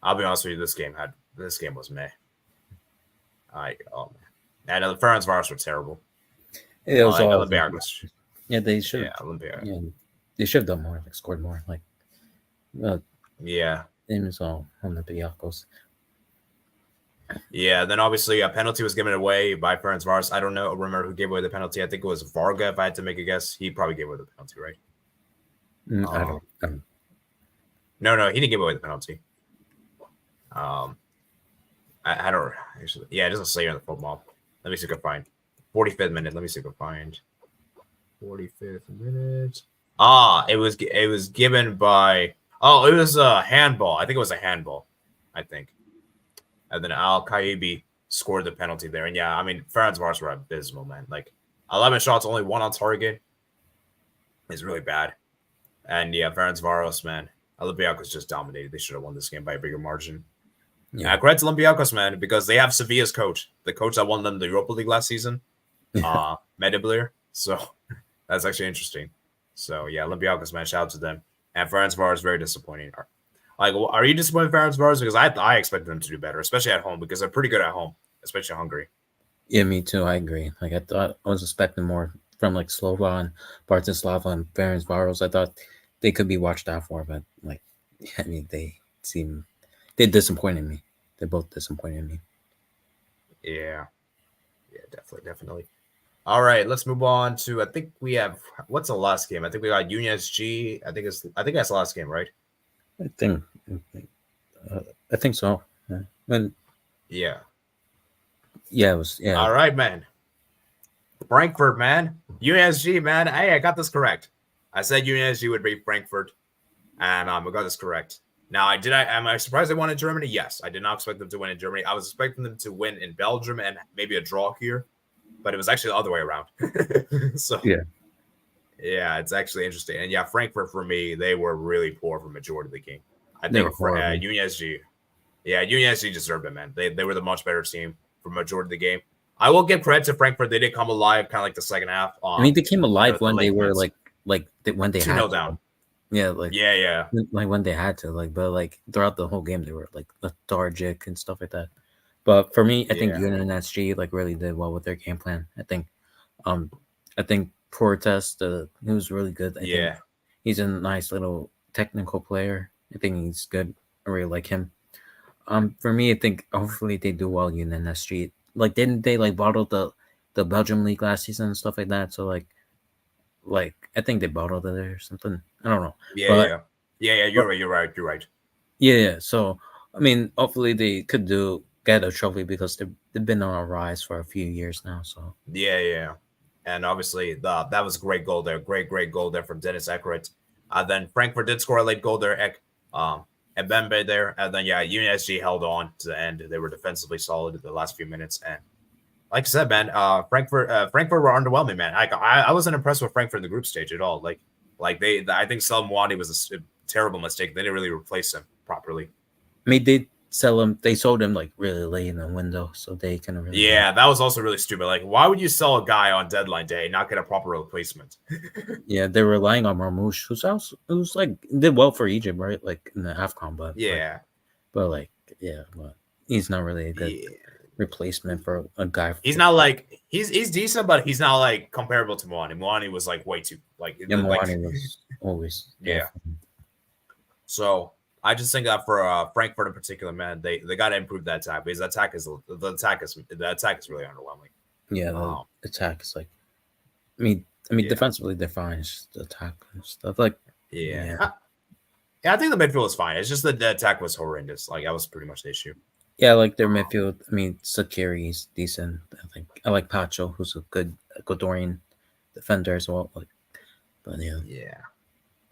I'll be honest with you, this game had This game was meh. Oh man, and the Ferencváros were terrible. It was all Olympiacos. Yeah, they should. Yeah, Olympiacos. Yeah, they should have done more, like scored more. Like, yeah, it was all Olympiacos. Yeah, then obviously a penalty was given away by Ferencváros. I don't remember who gave away the penalty. I think it was Varga, if I had to make a guess. He probably gave away the penalty, right? I don't. No, he didn't give away the penalty. I don't actually. Yeah, it doesn't say here in the football. Let me see if I can find 45th minute. Let me see if I can find 45th minute. It was given by. Oh, it was a handball. I think it was a handball. I think. And then Al Kaibi scored the penalty there. And yeah, I mean, Ferencváros were abysmal, man. Like 11 shots, only 1 on target is really bad. And yeah, Ferencváros, man, Olympiacos just dominated. They should have won this game by a bigger margin. Yeah, credit to Olympiacos, man, because they have Sevilla's coach, the coach that won them the Europa League last season, Medibler. So that's actually interesting. So yeah, Olympiacos, man, shout out to them. And Ferencváros very disappointing. Like, are you disappointed in Ferencváros? Because I expected them to do better, especially at home, because they're pretty good at home, especially Hungary. Yeah, me too. I agree. Like, I was expecting more from like Slovan, Bratislava, and Ferencváros. I thought they could be watched out for, but like, I mean, they disappointed me. They both disappointed me. Yeah, definitely. All right, let's move on to. I think we have. What's the last game? I think we got UNSG. I think that's the last game, right? I think so. Yeah. Yeah, it was. Yeah. All right, man. Frankfurt, man. UNSG, man. Hey, I got this correct. I said UNSG would beat Frankfurt, and I got this correct. Now, am I surprised they won in Germany? Yes, I did not expect them to win in Germany. I was expecting them to win in Belgium and maybe a draw here, but it was actually the other way around. So yeah, it's actually interesting. And yeah, Frankfurt, for me, they were really poor for majority of the game. I think UNSG, UNSG deserved it, man. They were the much better team for majority of the game. I will give credit to Frankfurt. They did come alive kind of like the second half. I mean, they came alive when they were when they had 2-0 down. Yeah, like when they had to, but like throughout the whole game, they were like lethargic and stuff like that. But for me, I think UNSG like really did well with their game plan. I think Protest, he was really good. I think he's a nice little technical player. I think he's good. I really like him. For me, I think hopefully they do well UNSG. Like, didn't they like bottle the Belgium league last season and stuff like that? So like I think they bottled it or something. I don't know. Yeah. You're right. Yeah. So I mean, hopefully they could get a trophy because they've been on a rise for a few years now. So yeah. And obviously, that was a great goal there. Great goal there from Dennis Eckert. Then Frankfurt did score a late goal there. And Bembe there. And then, UNSG held on to the end. They were defensively solid in the last few minutes. And like I said, man, Frankfurt were underwhelming, man. I wasn't impressed with Frankfurt in the group stage at all. I think Selmwani was a terrible mistake. They didn't really replace him properly. I mean, they sold him like really late in the window, so they kind of really. Yeah, that was also really stupid. Like, why would you sell a guy on deadline day and not get a proper replacement? Yeah, they're relying on Marmouche, who's like did well for Egypt, right? Like in the AFCON, but but he's not really a good replacement for a guy. He's not like he's decent, but he's not like comparable to Mwani. Mwani was like way too Mwani was always So I just think that for Frankfurt in particular, man, they got to improve that attack because the attack is really underwhelming. Yeah, the attack is like, I mean, defensively they're fine. It's just the attack and stuff like. Yeah, I think the midfield is fine. It's just that the attack was horrendous. Like, that was pretty much the issue. Yeah, like their midfield. I mean, Sakiri is decent. I think I like Pacho, who's a good Ecuadorian defender as well. Yeah.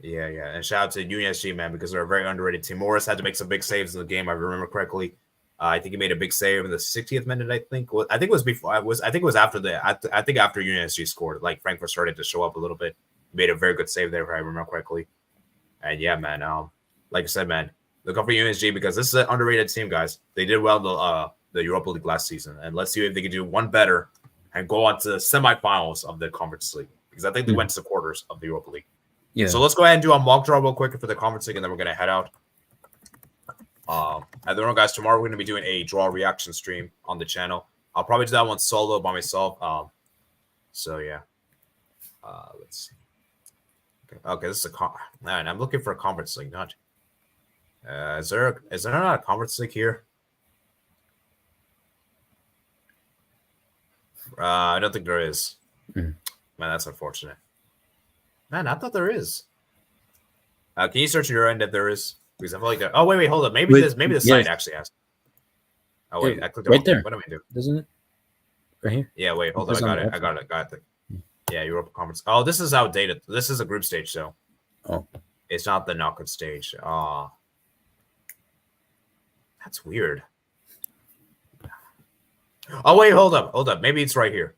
And shout out to UNSG, man, because they're a very underrated team. Morris had to make some big saves in the game. I remember correctly. I think he made a big save in the 60th minute. I think it was before. I think it was after I think after UNSG scored. Like, Frankfurt started to show up a little bit. He made a very good save there, if I remember correctly. And yeah, man. Like I said, man, look out for UNSG because this is an underrated team, guys. They did well the Europa League last season, and let's see if they can do one better and go on to the semifinals of the Conference League because I think they went to the quarters of the Europa League. Yeah. So let's go ahead and do a mock draw real quick for the Conference League, and then we're going to head out. I don't know, guys. Tomorrow we're going to be doing a draw reaction stream on the channel. I'll probably do that one solo by myself. So yeah. Let's see. Okay, this is a man. I'm looking for a conference link. Not. Is there not a conference link here? I don't think there is. Man, that's unfortunate. Man, I thought there is. Can you search your end if there is? Because I feel like that. Oh wait, hold up. Maybe the site actually has. Oh wait, I clicked right there. What do I do? Doesn't it? Right here. Yeah, wait, hold on. I got it. Yeah, Europa Conference. Oh, this is outdated. This is a group stage, so. Oh. It's not the knockout stage. That's weird. Oh wait, hold up. Maybe it's right here.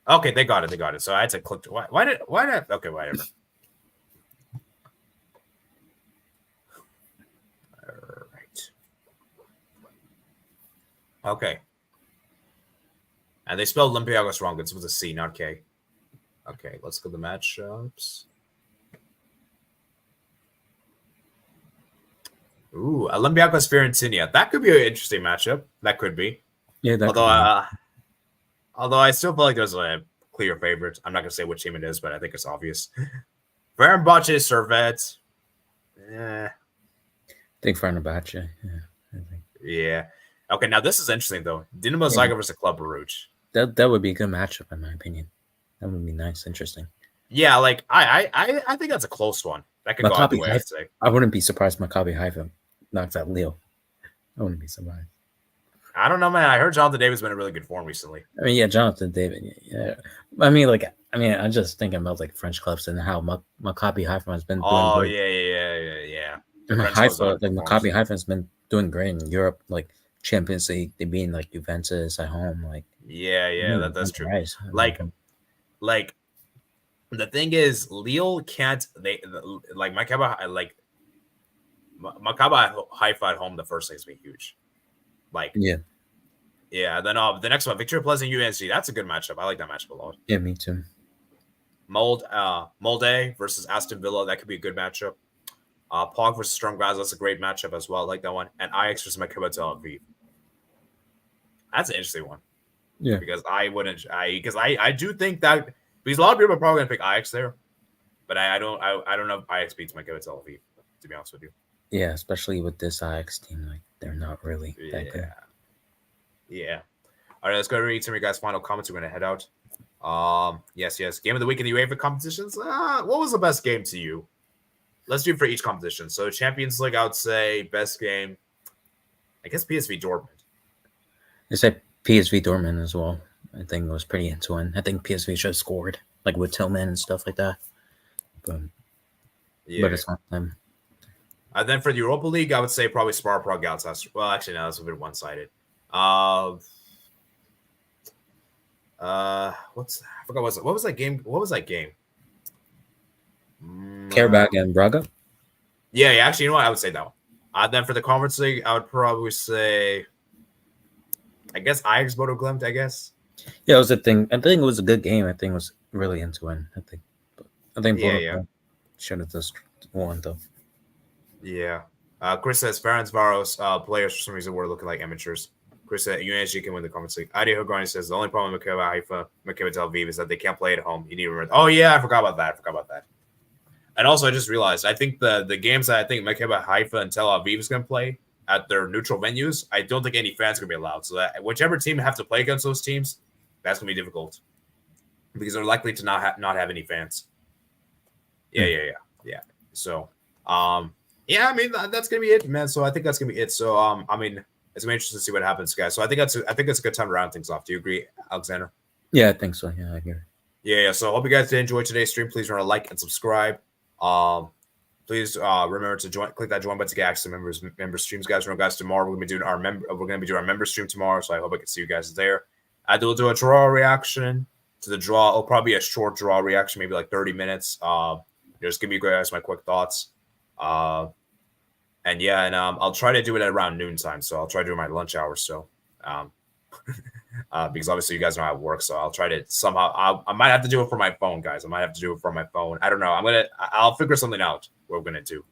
Okay, they got it. So I had to click. Why did? Okay, whatever. All right. Okay. And they spelled Olympiacos wrong. It's with a C, not K. Okay, let's go to the matchups. Ooh, Olympiacos Fiorentina. That could be an interesting matchup. That could be. Yeah, although I still feel like there's a clear favorite. I'm not gonna say which team it is, but I think it's obvious. Fenerbahce Servette. I think Fenerbahce. Yeah. Okay, now this is interesting though. Dinamo Zagreb versus Club Brugge. That would be a good matchup in my opinion. That would be nice, interesting. Yeah, like I think that's a close one. That could go either way, I'd say. I wouldn't be surprised Maccabi Haifa knocks out Lille. I wouldn't be surprised. I don't know, man. I heard Jonathan David's been in really good form recently. I mean, yeah, Jonathan David. Yeah, I'm just thinking about like French clubs and how Maccabi Haifa has been doing. Oh great. Yeah. Maccabi Haifa has been doing great in Europe, like Champions League. They being like Juventus at home, like. Yeah, that's true. Nice. Like. The thing is, Lille can't. Maccabi Haifa at home. The first thing has been huge. Yeah. Then the next one, Victoria Pleasant UNC. That's a good matchup. I like that matchup a lot. Yeah, me too. Molde versus Aston Villa. That could be a good matchup. Pog versus Sturm Graz. That's a great matchup as well. I like that one. And Ajax versus Maccabi Tel Aviv. That's an interesting one. Yeah. Because I do think that. Because a lot of people are probably going to pick Ajax there, but I don't know if Ajax beats Maccabi Tel Aviv, to be honest with you. Yeah, especially with this Ajax team, like they're not really that good. Yeah. All right, let's go to read some of your guys' final comments. We're going to head out. Yes. Game of the week in the UEFA competitions. What was the best game to you? Let's do it for each competition. So Champions League, I would say best game. I guess PSV Dortmund. I said PSV Dortmund as well. I think it was pretty into-win. I think PSV should have scored, like with Tillman and stuff like that. But it's not them. And then for the Europa League, I would say probably Sparta Prague Galatasaray. Well, actually, no, that's a bit one-sided. I forgot what was that game? What was that game? Karabakh and Braga? Yeah, actually, you know what? I would say that one. Then for the Conference League, I would probably say, I guess Ajax Bodo Glimt, I guess. Yeah, it was a thing. I think it was a good game. I think it was really into-win. I think should have just won though. Yeah. Chris says Ferencváros players for some reason were looking like amateurs. Chris said UNSG can win the Conference League. Adi Hogani says the only problem with Maccabi Tel Aviv is that they can't play at home. You need to remember. Oh yeah, I forgot about that. And also, I just realized I think the games that I think Maccabi Haifa and Tel Aviv is going to play at their neutral venues, I don't think any fans are going to be allowed. So that whichever team have to play against those teams, that's going to be difficult because they're likely to not have any fans. Yeah. So, I mean that's going to be it, man. So I think that's going to be it. So, I mean, it's going to be interesting to see what happens, guys. So I think that's a good time to round things off. Do you agree, Alexander? Yeah, I think so. Yeah, I agree. Yeah. So I hope you guys did enjoy today's stream. Please remember to like and subscribe. Please remember to click that join button to get access to member streams, guys. Remember, guys, tomorrow we're gonna be doing our member stream tomorrow. So I hope I can see you guys there. I will do a draw reaction to the draw. It'll probably be a short draw reaction, maybe like 30 minutes. Just give you guys my quick thoughts. I'll try to do it at around noontime. So I'll try to do my lunch hour. So, because obviously you guys know how it works. So I'll try to somehow. I might have to do it for my phone, guys. I might have to do it for my phone. I don't know. I'll figure something out. What we're gonna do.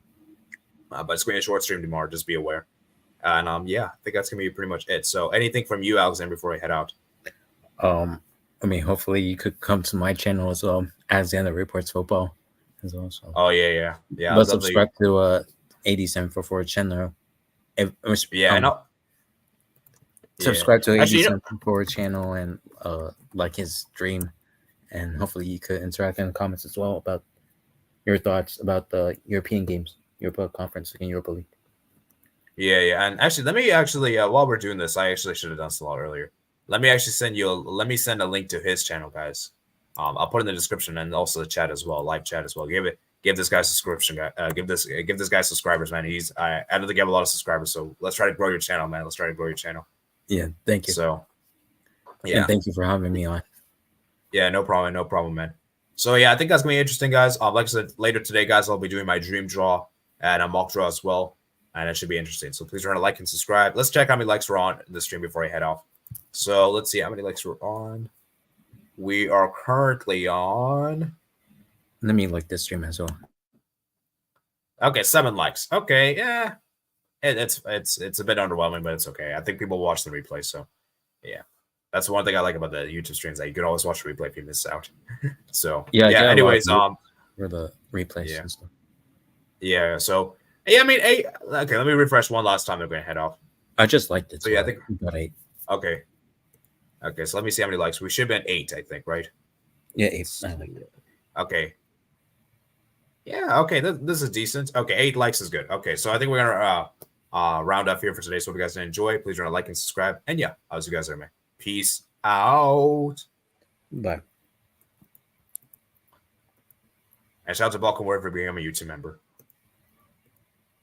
but it's going to be a short stream tomorrow. Just be aware. And yeah, I think that's gonna be pretty much it. So anything from you, Alexander, before I head out? I mean, hopefully you could come to my channel as well, Alexander Reports Football as well. So. Oh yeah. But subscribe to 8744 channel. I know. Subscribe to 8744 channel and like his stream, and hopefully you could interact in the comments as well about your thoughts about the European games, Europa Conference and Europa League. Yeah. And actually, let me while we're doing this, I actually should have done this a lot earlier. Let me actually send a link to his channel, guys. I'll put it in the description and also the chat as well, live chat as well. Give this guy a subscription, guy. Give this guy subscribers, man. I don't think you have a lot of subscribers, so let's try to grow your channel, man. Let's try to grow your channel. Yeah, thank you. So, yeah, and thank you for having me on. Yeah, no problem, man. So yeah, I think that's gonna be interesting, guys. Like I said, later today, guys, I'll be doing my dream draw and a mock draw as well, and it should be interesting. So please remember to like and subscribe. Let's check how many likes we're on the stream before I head off. So let's see how many likes we're on. We are currently on. Let me like this stream as well. Okay, 7 likes. Okay, yeah. It's a bit underwhelming, but it's okay. I think people watch the replay, so yeah. That's one thing I like about the YouTube streams, that you can always watch the replay if you miss out. So yeah. Anyways, for the replays and stuff. Yeah. So yeah, I mean, 8. Okay, let me refresh one last time. I'm going to head off. I just liked it. So yeah, I think we got 8. Okay. So let me see how many likes. We should be at 8, I think, right? Yeah, 8. I like it. Okay. Yeah. Okay. This is decent. Okay, 8 likes is good. Okay, so I think we're gonna round up here for today. So if you guys enjoy, please remember to like and subscribe. And yeah, I'll see you guys later, man. Peace out. Bye. And shout out to Balkan Word for being a YouTube member.